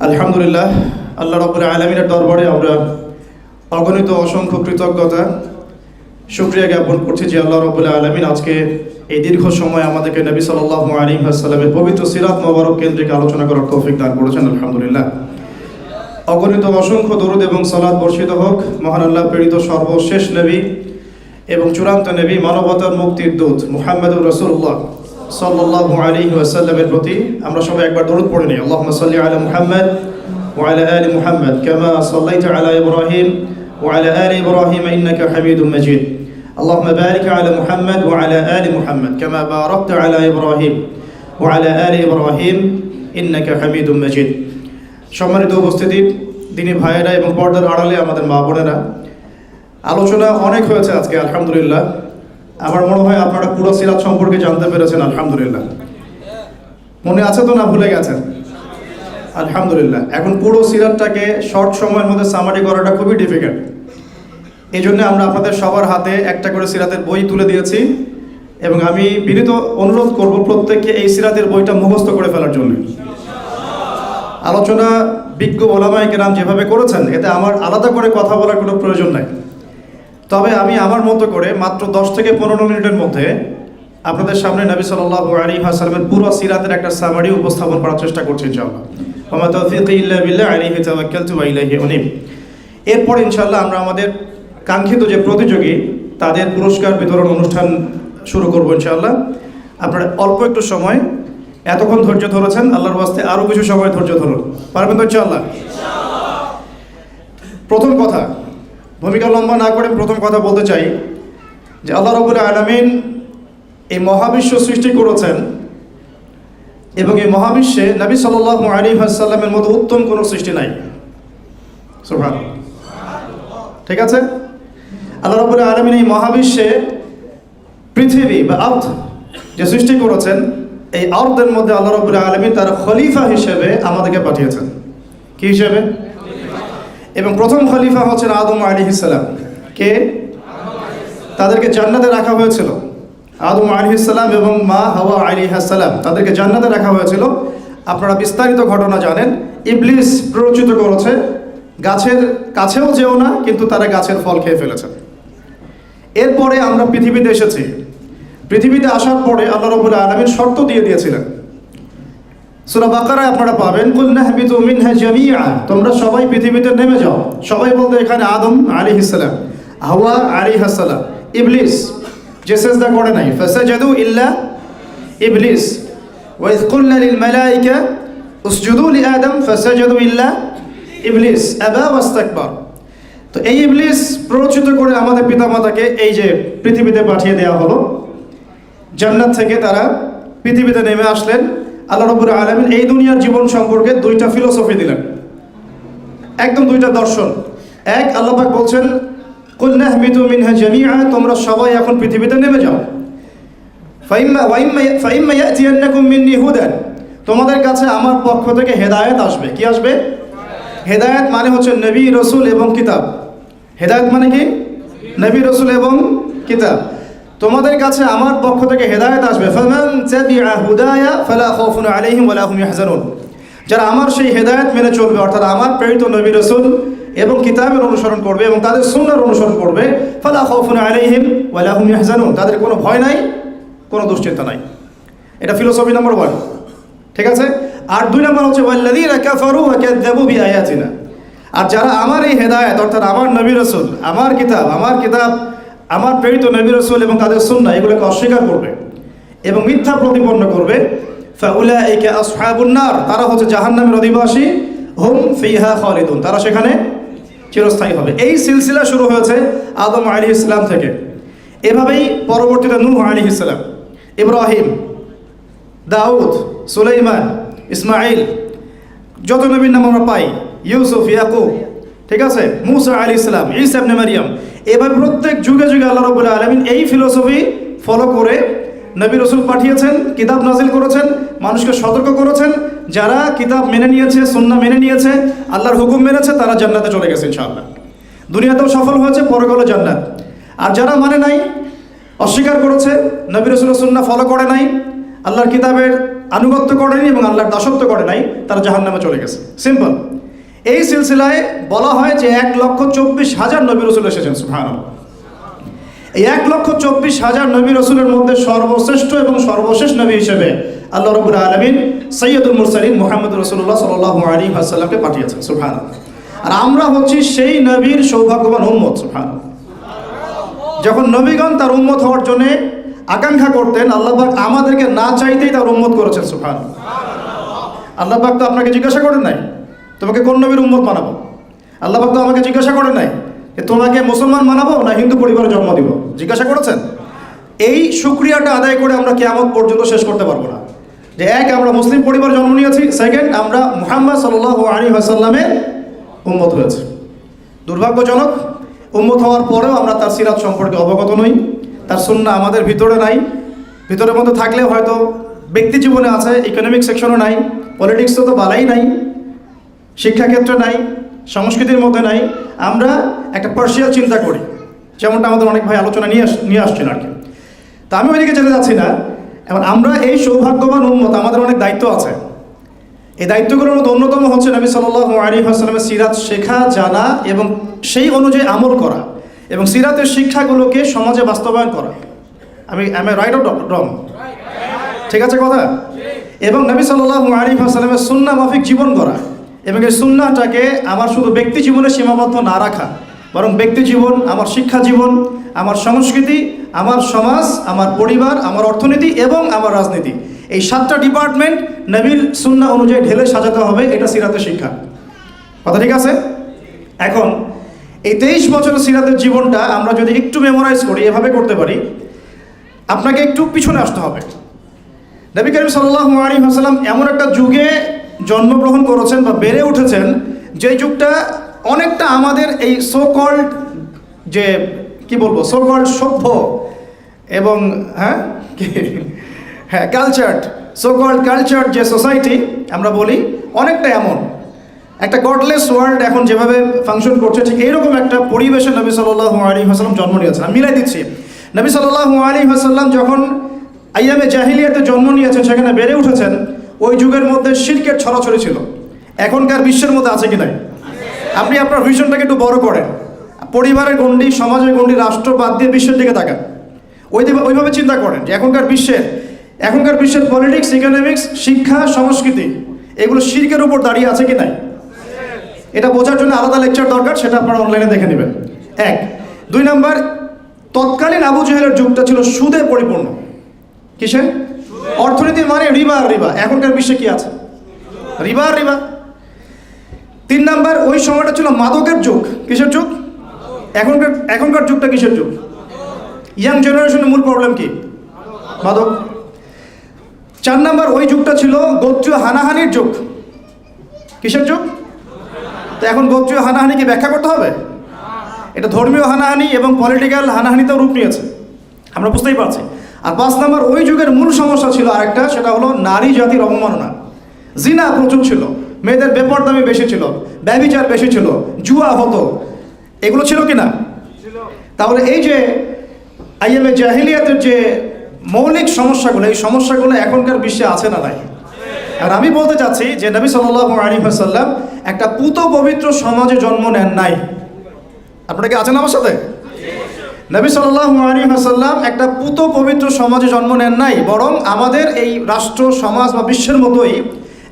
আলহামদুলিল্লাহ, আল্লাহ রাব্বুল আলামিনের দরবারে আমরা অগণিত অসংখ্য কৃতজ্ঞতা শুকরিয়া জ্ঞাপন করছি যে আল্লাহ রাব্বুল আলামিন আজকে এই দীর্ঘ সময় আমাদেরকে নবী সাল্লাল্লাহু আলাইহি ওয়াসাল্লামের পবিত্র সিরাত মোবারক কেন্দ্রিক আলোচনা করার তৌফিক দান করেছেন। আলহামদুলিল্লাহ, অগণিত অসংখ্য দরুদ এবং সালাত বর্ষিত হোক মহান আল্লাহ প্রেরিত সর্বশেষ নবী এবং চূড়ান্ত নবী, মানবতার মুক্তির দূত মুহাম্মদুর রাসূলুল্লাহ সাল্লাল্লাহু আলাইহি ওয়াসাল্লামের প্রতি আমরা সবাই একবার দরুদ পড়ে নিই। আল্লাহুম্মা সাল্লি আলা মুহাম্মদ ওয়া আলা আলি মুহাম্মদ কামা সাল্লাইতা আলা ইব্রাহিম ওয়া আলা আলি ইব্রাহিম ইন্নাকা হামিদুম মাজিদ। আল্লাহুম্মা বারিক আলা মুহাম্মদ ওয়া আলা আলি মুহাম্মদ কামা বারাকতা আলা ইব্রাহিম ওয়া আলা আলি ইব্রাহিম ইন্নাকা হামিদুম মাজিদ। সম্মানিত উপস্থিতি, দিনী ভাইয়েরা এবং পর্দার আড়ালে আমাদের মা বোনেরা, আলোচনা অনেক হয়েছে আজকে আলহামদুলিল্লাহ। আমার মনে হয় আপনারা পুরো সিরাত সম্পর্কে জানতে পেরেছেন আলহামদুলিল্লাহ। মনে আছে তো, না ভুলে গেছেন? আলহামদুলিল্লাহ। এখন পুরো সিরাতটাকে শর্ট সময়ের মধ্যে সামারি করাটা খুবই ডিফিকাল্ট। এই জন্য আমরা আপনাদের সবার হাতে একটা করে সিরাতের বই তুলে দিয়েছি এবং আমি বিনীত অনুরোধ করব প্রত্যেককে এই সিরাতের বইটা মুখস্থ করে ফেলার জন্য। আলোচনা বিজ্ঞ ওলামায়ে কেরাম যেভাবে করেছেন, এতে আমার আলাদা করে কথা বলার কোনো প্রয়োজন নাই। তবে আমি আমার মতো করে মাত্র 10 থেকে 15 মিনিটের মধ্যে আপনাদের সামনে নবী সাল্লাল্লাহু আলাইহি ওয়াসাল্লামের পুরো সিরাতের একটা সামারি উপস্থাপন করার চেষ্টা করছি ইনশাআল্লাহ। ওয়া মা তাওফীকি ইল্লা বিল্লাহ আলাইহি তাওয়াক্কালতু ওয়া ইলাইহি উনীব। এরপর ইনশাআল্লাহ আমরা আমাদের কাঙ্ক্ষিত যে প্রতিযোগী তাদের পুরস্কার বিতরণ অনুষ্ঠান শুরু করব ইনশাআল্লাহ। আপনারা অল্প একটু সময় এতক্ষণ ধৈর্য ধরেছেন, আল্লাহর ওয়াস্তে আরও কিছু সময় ধৈর্য ধরুন। পারবেন তো ইনশাআল্লাহ? প্রথম কথা, ভূমিকা লম্বা না করে প্রথম কথা বলতে চাই যে আল্লাহ রাব্বুল আলামিন এই মহাবিশ্ব সৃষ্টি করেছেন এবং এই মহাবিশ্বে নবী সাল্লাল্লাহু আলাইহি ওয়াসাল্লামের মতো উত্তম কোনো সৃষ্টি নাই। সুবহানাল্লাহ, ঠিক আছে? আল্লাহ রাব্বুল আলামিন এই মহাবিশ্বে পৃথিবী বা আর্থ যে সৃষ্টি করেছেন, এই আর্থের মধ্যে আল্লাহ রাব্বুল আলামিন তার খলিফা হিসেবে আমাদেরকে পাঠিয়েছেন। কি হিসেবে? এবং প্রথম খলিফা হচ্ছেন আদম আলাইহিস সালাম। কে? তাদেরকে জান্নাতে রাখা হয়েছিল। আদম আলাইহিস সালাম এবং মা হাওয়া আলাইহিস সালাম, তাদেরকে জান্নাতে রাখা হয়েছিল। আপনারা বিস্তারিত ঘটনা জানেন। ইবলিস প্ররোচিত করেছে গাছের কাছেও যেও না, কিন্তু তারা গাছের ফল খেয়ে ফেলেছে। এরপরে আমরা পৃথিবীতে এসেছি। পৃথিবীতে আসার পরে আল্লাহ রাব্বুল আলামিন শর্ত দিয়ে দিয়েছিলেন। সূরা বাকারায় আপনারা পাবেন, কুল নাহবিতু মিনহা জামিআ, তোমরা সবাই পৃথিবীতে নেমে যাও। সবাই বলতে এখানে আদম আলাইহিস সালাম, হাওয়া আলাইহিস সালাম, ইবলিস যে সিজদা করে নাই, ফাসাজাদু ইল্লা ইবলিস, ওয়া ইয কুলনা লিল মালায়েকা উসজুদু লি আদম ফাসাজাদু ইল্লা ইবলিস আবা ওয়াস্তাকবার। তো এই ইবলিস প্ররোচিত করে আমাদের পিতামাতাকে এই যে পৃথিবীতে পাঠিয়ে দেওয়া হলো। জান্নাত থেকে তারা পৃথিবীতে নেমে আসলেন। আল্লাহ রাব্বুল আলামিন এই দুনিয়ার জীবন সম্পর্কে দুইটা ফিলোসফি দিলেন, একদম দুইটা দর্শন। এক, আল্লাহ পাক বলছেন কুল নাহবিতু মিনহা জামিআ, তোমরা সবাই এখন পৃথিবীতে নেমে যাও। ফাইম্মা ইয়াতিয়ান্নাকুম মিন্নি হুদান, তোমাদের কাছে আমার পক্ষ থেকে হেদায়েত আসবে। কি আসবে? হেদায়েত মানে হচ্ছে নবী, রাসূল এবং কিতাব। হেদায়েত মানে কি? নবী, রাসূল এবং কিতাব। তোমাদের কাছে আমার পক্ষ থেকে হেদায়েত আসবে। ফামান তাবিআ হুদায়া ফালা খাউফুন আলাইহিম ওয়ালা হুম ইয়াহজানুন, যারা আমার সেই হেদায়েত মেনে চলবে, অর্থাৎ আমার প্রেরিত নবী, রাসূল এবং কিতাবের অনুসরণ করবে এবং তাদের সুন্নাহর অনুসরণ করবে, ফালা খাউফুন আলাইহিম ওয়ালা হুম ইয়াহজানুন, তাদের কোনো ভয় নাই, কোনো দুশ্চিন্তা নাই। এটা ফিলোসফি নাম্বার 1, ঠিক আছে? আর 2 নম্বর হচ্ছে ওয়াল্লাযীনা কাফারু ওয়া কাযযাবু বিআয়াতিনা, আর যারা আমার এই হেদায়েত অর্থাৎ আমার নবী, রাসূল, আমার কিতাব আমার প্রেরিত নবী, রাসূল এবং তাদের সুন্নাহ এগুলোকে অস্বীকার করবে এবং মিথ্যা প্রতিপন্ন করবে, ফাউলাইকা আসহাবুন নার, তারা হচ্ছে জাহান্নামের অধিবাসী, হুম ফিহা খালিদুন, তারা সেখানে চিরস্থায়ী হবে। এই সিলসিলা শুরু হয়েছে আদম আলাইহিস সালাম থেকে। এভাবেই পরবর্তীতে নূহ আলাইহিস সালাম, ইব্রাহিম, দাউদ, সুলাইমান, ইসমাঈল, যত নবীর নাম আমরা পাই, ইউসুফ, ইয়াকুব, ঠিক আছে, মুসা আলাইহিস সালাম, ঈসা ইবনে মারইয়াম, এভাবে প্রত্যেক যুগে যুগে আল্লাহ রাব্বুল আলামিন এই ফিলোসফি ফলো করে নবী, রাসূল পাঠিয়েছেন, কিতাব নাজিল করেছেন, মানুষকে সতর্ক করেছেন। যারা কিতাব মেনে নিয়েছে, সুন্নাহ মেনে নিয়েছে, আল্লাহর হুকুম মেনেছে, তারা জান্নাতে চলে গেছে ইনশাআল্লাহ। দুনিয়াতেও সফল হয়েছে, পরকালে জান্নাত। আর যারা মানে নাই, অস্বীকার করেছে, নবী, রাসূলের সুন্নাহ ফলো করে নাই, আল্লাহর কিতাবের আনুগত্য করেনি এবং আল্লাহর দাসত্ব করে নাই, তারা জাহান্নামে চলে গেছে। সিম্পল। এই সিলসিলায় বলা হয় যে 1,24,000 নবী রাসূল এসেছেন। সুবহানাল্লাহ। এই 1,24,000 নবী রাসূলের মধ্যে সর্বশ্রেষ্ঠ এবং সর্বশেষ নবী হিসেবে আল্লাহ রাব্বুল আলামিন সাইয়্যিদুল মুরসালিন মুহাম্মদুর রাসূলুল্লাহ সাল্লাল্লাহু আলাইহি ওয়াসাল্লামকে পাঠিয়েছেন। সুবহানাল্লাহ। আর আমরা হচ্ছি সেই নবীর সৌভাগ্যবান উম্মত। সুবহানাল্লাহ। যখন নবীগণ তার উম্মত হওয়ার জন্য আকাঙ্ক্ষা করতেন, আল্লাহ পাক আমাদেরকে না চাইতেই তার উম্মত করেছেন। সুবহানাল্লাহ। আল্লাহ পাক তো আপনাকে জিজ্ঞাসা করেন নাই তোমাকে কোন নবীর উম্মত বানাবো। আল্লাহ পাক তো আমাকে জিজ্ঞাসা করেন নাই তোমাকে মুসলমান বানাবো না হিন্দু পরিবারে জন্ম দিব। জিজ্ঞাসা করেছেন? এই শুকরিয়াটা আদায় করে আমরা কিয়ামত পর্যন্ত শেষ করতে পারবো না যে এক, আমরা মুসলিম পরিবার জন্ম নিয়েছি, সেকেন্ড, আমরা মুহাম্মদ সাল্লাল্লাহু আলাইহি ওয়াসাল্লামের উম্মত হয়েছে। দুর্ভাগ্যজনক, উম্মত হওয়ার পরেও আমরা তার সিরাত সম্পর্কে অবগত নই, তার সুন্নাহ আমাদের ভিতরে নাই। ভিতরের মধ্যে থাকলে হয়তো ব্যক্তি জীবনে আছে, ইকোনমিক সেকশনও নাই, পলিটিক্সও তো বালাই নাই, শিক্ষাক্ষেত্রে নাই, সংস্কৃতির মধ্যে নাই। আমরা একটা পার্সিয়াল চিন্তা করি, যেমনটা আমাদের অনেক ভাই আলোচনা নিয়ে আসছেন আর কি। তা আমি ওইদিকে যেতে যাচ্ছি না। এখন আমরা এই সৌভাগ্যবান উম্মত, আমাদের অনেক দায়িত্ব আছে। এই দায়িত্বগুলোর মধ্যে অন্যতম হচ্ছে নবী সাল্লাল্লাহু আলাইহি ওয়াসাল্লামের সিরাত শেখা, জানা এবং সেই অনুযায়ী আমল করা এবং সিরাতের শিক্ষাগুলোকে সমাজে বাস্তবায়ন করা। আমি রাইট অর রং? ঠিক আছে কথা? এবং নবী সাল্লাল্লাহু আলাইহি ওয়াসাল্লামের সুন্নাহ মাফিক জীবন করা এবং এই সুন্নাহটাকে আমার শুধু ব্যক্তি জীবনে সীমাবদ্ধ না রাখা, বরং ব্যক্তি জীবন, আমার শিক্ষা জীবন, আমার সংস্কৃতি, আমার সমাজ, আমার পরিবার, আমার অর্থনীতি এবং আমার রাজনীতি, এই 7টা ডিপার্টমেন্ট নবীর সুন্নাহ অনুযায়ী ঢেলে সাজাতে হবে। এটা সিরাতের শিক্ষা। কথা ঠিক আছে? এখন এই 23 বছরের সিরাতের জীবনটা আমরা যদি একটু মেমোরাইজ করি, এভাবে করতে পারি। আপনাকে একটু পিছনে আসতে হবে। নবী করিম সাল্লাল্লাহু আলাইহি ওয়াসাল্লাম এমন একটা যুগে জন্মগ্রহণ করেছেন বা বেড়ে উঠেছেন, যে যুগটা অনেকটা আমাদের এই সো কল্ড, যে কি বলবো, সো কল্ড সভ্য এবং কালচার্ড, সো কল্ড কালচার্ড যে সোসাইটি আমরা বলি, অনেকটা এমন একটা গডলেস ওয়ার্ল্ড এখন যেভাবে ফাংশন করছে, ঠিক এইরকম একটা পরিবেশে নবী সাল্লাল্লাহু আলাইহি ওয়াসাল্লাম জন্ম নিয়েছেন। আমি মিলাই দিচ্ছি। নবী সাল্লাল্লাহু আলাইহি ওয়াসাল্লাম যখন আইয়ামে জাহিলিয়াতে জন্ম নিয়েছেন, সেখানে বেড়ে উঠেছেন, ওই যুগের মধ্যে শিরকের ছড়াছড়ি ছিল। এখনকার বিশ্বের মধ্যে আছে কি নাই? আপনি আপনার ভিশনটাকে একটু বড় করেন, পরিবারের গণ্ডি, সমাজের গণ্ডি, রাষ্ট্র বাদ দিয়ে বিশ্বের দিকে তাকান। ওইভাবে চিন্তা করেন যে এখনকার বিশ্বের পলিটিক্স, ইকোনমিক্স, শিক্ষা, সংস্কৃতি এগুলো শিরকের উপর দাঁড়িয়ে আছে কি নাই? এটা বোঝার জন্য আলাদা লেকচার দরকার, সেটা আপনারা অনলাইনে দেখে নেবেন। 1, 2 নাম্বার, তৎকালীন আবু জেহেলের যুগটা ছিল সুদে পরিপূর্ণ। কিসে? অর্থনীতি মানে রিবা আর রিবা। এখনকার বিশ্বে কি আছে? রিবা আর রিবা। 3 নাম্বার, ওই সময়টা ছিল মাদকের যুগ। কিসের যুগ? এখনকার যুগটা কিসের যুগ? ইয়াং জেনারেশনের মূল প্রবলেম কি? মাদক। 4 নাম্বার, ওই যুগটা ছিল গোত্রীয় হানাহানির যুগ। কিসের যুগ? তো এখন গোত্রীয় হানাহানিকে ব্যাখ্যা করতে হবে? এটা ধর্মীয় হানাহানি এবং পলিটিক্যাল হানাহানিতেও রূপ নিয়েছে, আমরা বুঝতেই পারছি। আর 5 নাম্বার, ওই যুগের মূল সমস্যা ছিল আরেকটা, সেটা হলো নারী জাতির অবমাননা। জিনা প্রচুর ছিল, মেয়েদের বেপরদামি বেশি ছিল, ব্যভিচার বেশি ছিল, জুয়া হতো। এগুলো ছিল কি না? তাহলে এই যে আইয়ামে জাহিলিয়াতের যে মৌলিক সমস্যাগুলো, এই সমস্যাগুলো এখনকার বিশ্বে আছে না নাই? আর আমি বলতে চাচ্ছি যে নবী সাল্লাল্লাহু আলাইহি ওয়াসাল্লাম একটা পুত পবিত্র সমাজে জন্ম নেন নাই। আপনারা কি আছেন আমার সাথে? নবী সাল্লাল্লাহু আলাইহি ওয়াসাল্লাম একটা পুত পবিত্র সমাজে জন্ম নেন নাই, বরং আমাদের এই রাষ্ট্র, সমাজ বা বিশ্বের মতোই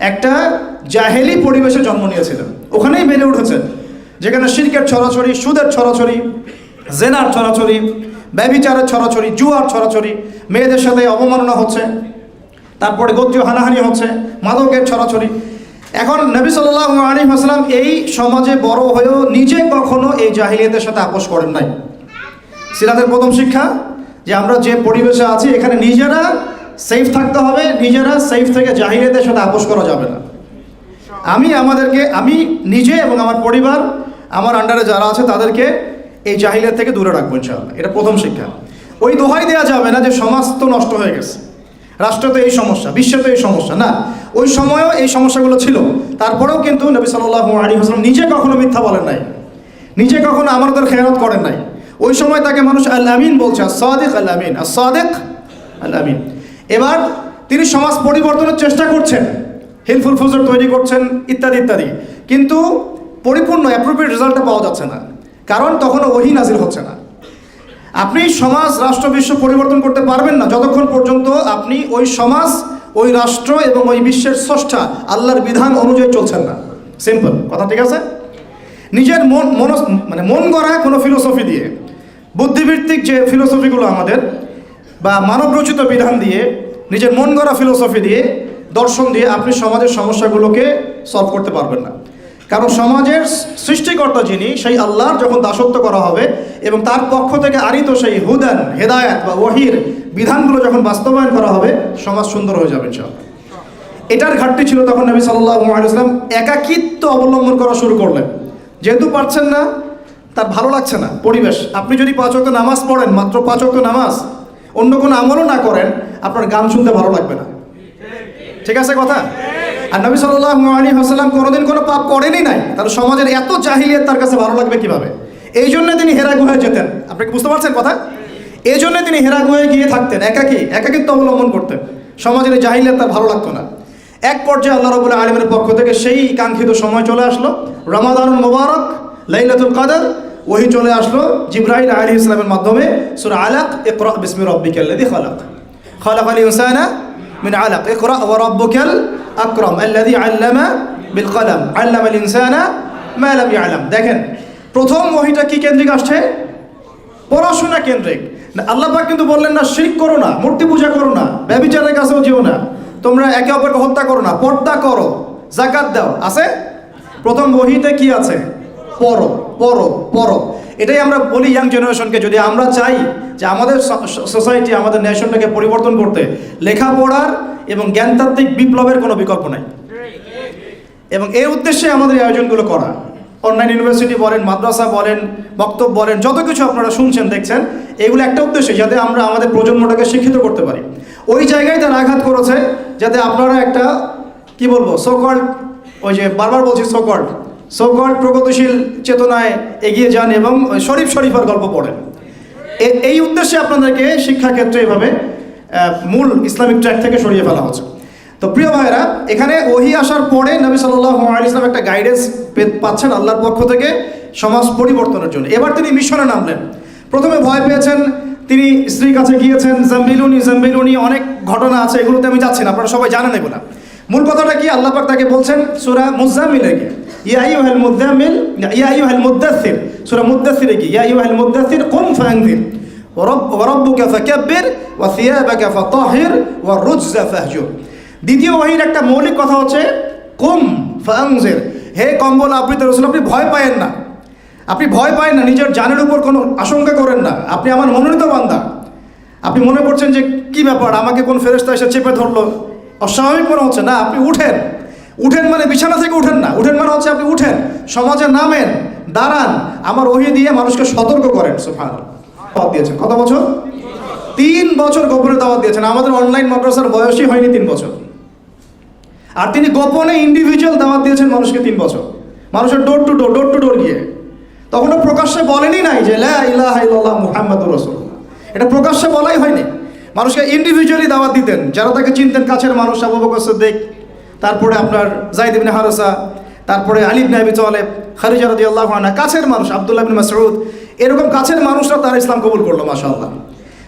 একটা জাহেলি পরিবেশে জন্ম নিয়েছিলেন। ওখানেই বেড়ে উঠেছেন, যেখানে শিরকের ছড়াছড়ি, সুদের ছড়াছড়ি, জেনার ছড়াছড়ি, ব্যভিচারের ছড়াছড়ি, জুয়ার ছড়াছড়ি, মেয়েদের সাথে অবমাননা হচ্ছে, তারপরে গোত্রীয় হানাহানি হচ্ছে, মাদকের ছড়াছড়ি। এখন নবী সাল্লাল্লাহু আলাইহি ওয়াসাল্লাম এই সমাজে বড় হয়েও নিজে কখনো এই জাহিলিয়াতের সাথে আপোষ করেন নাই। সিরাতের প্রথম শিক্ষা যে আমরা যে পরিবেশে আছি, এখানে নিজেরা সেফ থাকতে হবে, নিজেরা সেফ থেকে জাহিলিয়াতের সাথে আপোষ করা যাবে না। আমি নিজে এবং আমার পরিবার, আমার আন্ডারে যারা আছে তাদেরকে এই জাহিলিয়াত থেকে দূরে রাখবো ইনশাআল্লাহ। এটা প্রথম শিক্ষা। ওই দোহাই দেওয়া যাবে না যে সমাজ তো নষ্ট হয়ে গেছে, রাষ্ট্র তো এই সমস্যা, বিশ্বে তো এই সমস্যা, না। ওই সময়ও এই সমস্যাগুলো ছিল, তারপরেও কিন্তু নবী সাল্লাল্লাহু আলাইহি ওয়াসাল্লাম নিজে কখনো মিথ্যা বলেন নাই, নিজে কখনো আমানতের খেয়ানত করেন নাই। ওই সময় তাকে মানুষ আল আমিন বলছে, সাদিক আল আমিন, সাদিক আল আমিন। এবার তিনি সমাজ পরিবর্তনের চেষ্টা করছেন, হেল্পফুল ফিউচার তৈরি করছেন ইত্যাদি ইত্যাদি, কিন্তু পরিপূর্ণ অ্যাপ্রোপ্রিয়েট রেজাল্টটা পাওয়া যাচ্ছে না, কারণ তখনও ওহী নাজিল হচ্ছে না। আপনি সমাজ, রাষ্ট্র, বিশ্ব পরিবর্তন করতে পারবেন না যতক্ষণ পর্যন্ত আপনি ওই সমাজ, ওই রাষ্ট্র এবং ওই বিশ্বের স্রষ্টা আল্লাহর বিধান অনুযায়ী চলছেন না। সিম্পল কথা, ঠিক আছে? নিজের মন গড়া কোনো ফিলোসফি দিয়ে, বুদ্ধিভিত্তিক যে ফিলোসফিগুলো আমাদের বা মানবরচিত বিধান দিয়ে, নিজের মন গড়া ফিলোসফি দিয়ে, দর্শন দিয়ে আপনি সমাজের সমস্যাগুলোকে সলভ করতে পারবেন না। কারণ সমাজের সৃষ্টিকর্তা যিনি, সেই আল্লাহর যখন দাসত্ব করা হবে এবং তার পক্ষ থেকে আনিত সেই হুদান, হেদায়াত বা ওহির বিধানগুলো যখন বাস্তবায়ন করা হবে, সমাজ সুন্দর হয়ে যাবে ইনশাআল্লাহ। এটার ঘাটতি ছিল তখন নবী সাল্লাল্লাহু আলাইহি ওয়াসাল্লাম একাকিত্ব অবলম্বন করা শুরু করলেন। যেহেতু পারছেন না, তার ভালো লাগছে না পরিবেশ। আপনি যদি 5 ওয়াক্ত নামাজ পড়েন, মাত্র 5 ওয়াক্ত নামাজ, অন্য কোনো আমলও না করেন, আপনার গান শুনতে ভালো লাগবে না, ঠিক আছে কথা? আর নবী সাল্লাল্লাহু আলাইহি ওয়াসাল্লাম কোনোদিন কোনো পাপ করেনই নাই, তার সমাজের এত জাহিলিয়াত তার কাছে ভালো লাগবে কিভাবে? এই জন্য তিনি হেরা গুহায় যেতেন। আপনি কি বুঝতে পারছেন কথা? এই জন্য তিনি হেরা গুহায় গিয়ে থাকতেন, একাকিত্ব অবলম্বন করতেন। সমাজের এই জাহিলিয়াত তার ভালো লাগতো না। এক পর্যায়ে আল্লাহ রাব্বুল আলামিনের পক্ষ থেকে সেই কাঙ্ক্ষিত সময় চলে আসলো, রমাদানুল মুবারক, লাইলাতুল কদর। ওহী চলে আসলো জিবরাইল আলাইহিস সালামের মাধ্যমে, সূরা আলাক, ইকরা বিসমি রাব্বিকাল্লাযী খালাক, খালাকাল ইনসানা মিন আলাক, ইকরা ওয়া রাব্বুকাল আকরাম আল্লাযী আল্লামা বিল কলম, আল্লামাল ইনসানা মা লাম ইয়ালাম। দেখেন, প্রথম ওহীটা কি কেন্দ্রিক আসছে? পড়াশোনা কেন্দ্রিক। আল্লাহ পাক কিন্তু বললেন না শিরক করো না, মূর্তি পূজা করো না, ব্যভিচারের কাছেও যেও না, তোমরা একে অপরকে হত্যা করো না, পর্দা করো, যাকাত দাও। আছে প্রথম ওহীতে কি আছে? পড়ো পড়ো পড়ো। এটাই আমরা বলি ইয়াং জেনারেশনকে, যদি আমরা চাই যে আমাদের সোসাইটি, আমাদের নেশনটাকে পরিবর্তন করতে, লেখাপড়ার এবং জ্ঞানতাত্ত্বিক বিপ্লবের কোনো বিকল্প নাই। এবং এর উদ্দেশ্যে আমাদের এই আয়োজনগুলো করা। অনলাইন ইউনিভার্সিটি বলেন, মাদ্রাসা বলেন, বক্তব্য বলেন, যত কিছু আপনারা শুনছেন দেখছেন, এগুলো একটা উদ্দেশ্যে, যাতে আমরা আমাদের প্রজন্মটাকে শিক্ষিত করতে পারি। ওই জায়গায় তারা আঘাত করেছে, যাতে আপনারা একটা কি বলবো, সোকল্ড, ওই যে বারবার বলছি সোকল্ড প্রগতিশীল চেতনায় এগিয়ে যান এবং শরীফার গল্প পড়েন। এই উদ্দেশ্যে আপনাদেরকে শিক্ষাক্ষেত্রে এভাবে মূল ইসলামিক ট্র্যাক থেকে সরিয়ে ফেলা হচ্ছে। তো প্রিয় ভাইরা, এখানে ওহী আসার পরে নবী সাল্লাল্লাহু আলাইহি ওয়াসাল্লাম একটা গাইডেন্স পাচ্ছেন আল্লাহর পক্ষ থেকে সমাজ পরিবর্তনের জন্য। এবার তিনি মিশনে নামলেন। প্রথমে ভয় পেয়েছেন, তিনি স্ত্রীর কাছে গিয়েছেন, জাম্বিলুনি, অনেক ঘটনা আছে, এগুলোতে আমি যাচ্ছি না, আপনারা সবাই জানেন এগুলো। মূল কথাটা কি? আল্লাহ পাক তাকে বলছেন সূরা মুজাম্মিলে গিয়ে, ইয়া আইয়ুহাল মুদাম্মিল, ইয়া আইয়ুহাল মুদাথ্থির, সূরা মুদাথ্থিরে গিয়ে, ইয়া আইয়ুহাল মুদাথ্থির কুম ফাআনযির ওয়া রাব্বুকা ফাকাব্বির ওয়া সিয়াবাকা ফাতাহির ওয়া রুজজা ফাহজুর। দ্বিতীয় ওহীর একটা মৌলিক কথা হচ্ছে কুম ফাআনযির, হে কম্বল আবৃত রাসূল, আপনি ভয় পায়েন না, আপনি ভয় পায়েন না, নিজের জানের উপর কোনো আশঙ্কা করেন না, আপনি আমার মনোনীত বান্দা। আপনি মনে করছেন যে কি ব্যাপার, আমাকে কোন ফেরেশতা এসে চেপে ধরলো, অস্বাভাবিক মনে হচ্ছে, না, আপনি উঠেন মানে বিছানা থেকে উঠেন না, উঠেন মানে হচ্ছে আপনি উঠেন, সমাজে নামেন, দাঁড়ান, আমার ওহী দিয়ে মানুষকে সতর্ক করেন। সুবহানাল্লাহ। দাওয়াত দিয়েছেন কত বছর? 3 বছর গোপনে দাওয়াত দিয়েছেন। আমাদের অনলাইন মাদ্রাসার বয়সই হয়নি 3 বছর, আর তিনি গোপনে ইন্ডিভিজুয়াল দাওয়াত দিয়েছেন মানুষকে 3 বছর, মানুষের ডোর টু ডোর গিয়ে। তখনও প্রকাশ্যে বলেনই নাই যে লা ইলাহা ইল্লাল্লাহ মুহাম্মাদুর রাসূলুল্লাহ, এটা প্রকাশ্যে বলাই হয়নি। মানুষকে ইন্ডিভিজুয়ালি দাওয়াত দিতেন, যারা তাকে চিনতেন, কাছের মানুষ, আবু বকর সিদ্দিক, তারপরে আপনার যায়েদ ইবনে হারেসা, তারপরে আলী ইবনে আবি তালেব, খাদিজা রাদিয়াল্লাহু আনহা, কাছের মানুষ, আব্দুল্লাহ ইবনে মাসউদ, এরকম কাছের মানুষরা তারা ইসলাম কবুল করলো মাশাআল্লাহ।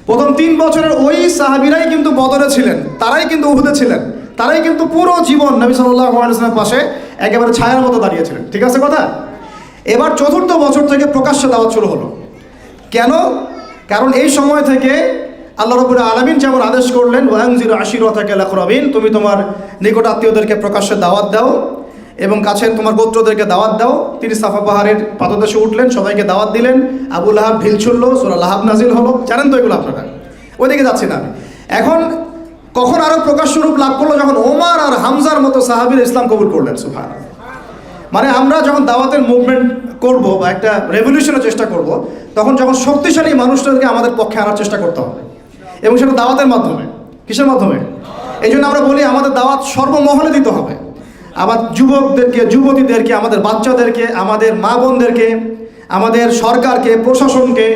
প্রথম 3 বছরের ওই সাহাবীরাই কিন্তু বদরে ছিলেন, তারাই কিন্তু উহুদে ছিলেন, তারাই কিন্তু পুরো জীবন নবী সাল্লাল্লাহু আলাইহি ওয়াসাল্লামের পাশে একেবারে ছায়ার মতো দাঁড়িয়েছিলেন, ঠিক আছে কথা? এবার 4র্থ বছর থেকে প্রকাশ্যে দাওয়াত শুরু হলো। কেন? কারণ এই সময় থেকে আল্লাহ রাব্বুল আলামিন যেমন আদেশ করলেন, ওয়ানজির আশিরাতাকাল আকরাবিন, তুমি তোমার নিকট আত্মীয়দেরকে প্রকাশ্যে দাওয়াত দাও এবং কাছের তোমার গোত্রদেরকে দাওয়াত দাও। তিনি সাফা পাহাড়ের পাদদেশে উঠলেন, সবাইকে দাওয়াত দিলেন। আবু লাহাব ঢিল ছুড়ল, সূরা লাহাব নাজিল হলো, জানেন তো এগুলো আপনারা, ওইদিকে যাচ্ছি না আমি। এখন কখন আরো প্রকাশ্য রূপ লাভ করলো? যখন ওমর আর হামজার মতো সাহাবীরা ইসলাম কবুল করলেন। সুবহানাল্লাহ। মানে আমরা যখন দাওয়াতের মুভমেন্ট করব বা একটা রেভলিউশনের চেষ্টা করব, তখন যখন শক্তিশালী মানুষদেরকে আমাদের পক্ষে আনার চেষ্টা করতে হবে, এবং সেটা দাওয়াতের মাধ্যমে। কিসের মাধ্যমে? এই জন্য আমরা বলি আমাদের দাওয়াত সর্বমহলে দিতে হবে। আমার যুবকদেরকে, যুবতীদেরকে, আমাদের বাচ্চাদেরকে, আমাদের মা বোনদেরকে, আমাদের সরকারকে, প্রশাসনকে,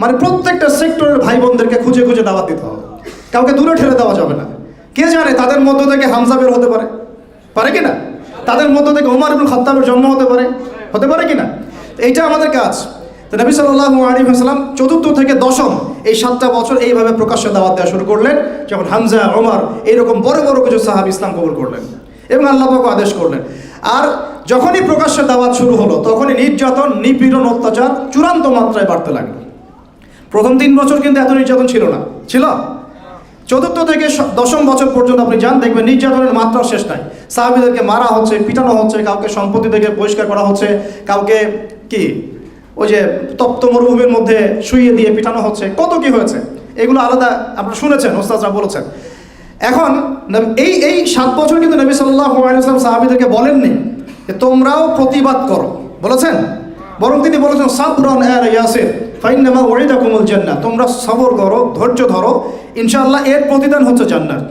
মানে প্রত্যেকটা সেক্টরের ভাই বোনদেরকে খুঁজে দাওয়াত দিতে হবে। কাউকে দূরে ঠেলে দেওয়া যাবে না। কে জানে তাদের মধ্য থেকে হামজা বের হতে পারে, পারে কি না? তাদের মধ্য থেকে ওমর ইবনুল খাত্তাবের জন্ম হতে পারে কি না? এইটা আমাদের কাজ। তো নবী সাল্লাল্লাহু আলাইহি ওয়াসাল্লাম চতুর্থ থেকে দশম এই 7টা বছর এইভাবে প্রকাশ্যে দাওয়াত দেওয়া শুরু করলেন, যখন হামজা, ওমর এইরকম বড় বড় কিছু সাহাবী ইসলাম কবুল করলেন এবং আল্লাহ পাক আদেশ করলেন। আর যখনই প্রকাশ্যে দাওয়াত শুরু হলো, তখনই নির্যাতন, নিপীড়ন, অত্যাচার চূড়ান্ত মাত্রায় বাড়তে লাগলো। প্রথম 3 বছর কিন্তু এত নির্যাতন ছিল না, ছিল। চতুর্থ থেকে দশম বছর পর্যন্ত আপনি যান, দেখবেন নির্যাতনের মাত্রা শেষ নাই। সাহাবীদেরকে মারা হচ্ছে, পিটানো হচ্ছে, কাউকে সম্পত্তি থেকে বহিষ্কার করা হচ্ছে, কাউকে কি ওই যে তপ্ত মরুভূমির মধ্যে শুইয়ে দিয়ে পিটানো হচ্ছে, কত কি হয়েছে, এগুলো আলাদা আপনারা শুনেছেন, ওস্তাদরা বলেছেন। এখন এই 7 বছর কিন্তু নবী সাল্লাল্লাহু আলাইহি ওয়াসাল্লাম সাহাবীদেরকে বলেননি যে তোমরাও প্রতিবাদ করো, বলেছেন? বরং তিনি বলেছেন সাবরান আলা ইয়াসির ফাইন্নামা ওয়াইদাকুমুল জান্নাহ, তোমরা সবর করো, ধৈর্য ধরো, ইনশাআল্লাহ এর প্রতিদান হচ্ছে জান্নাত।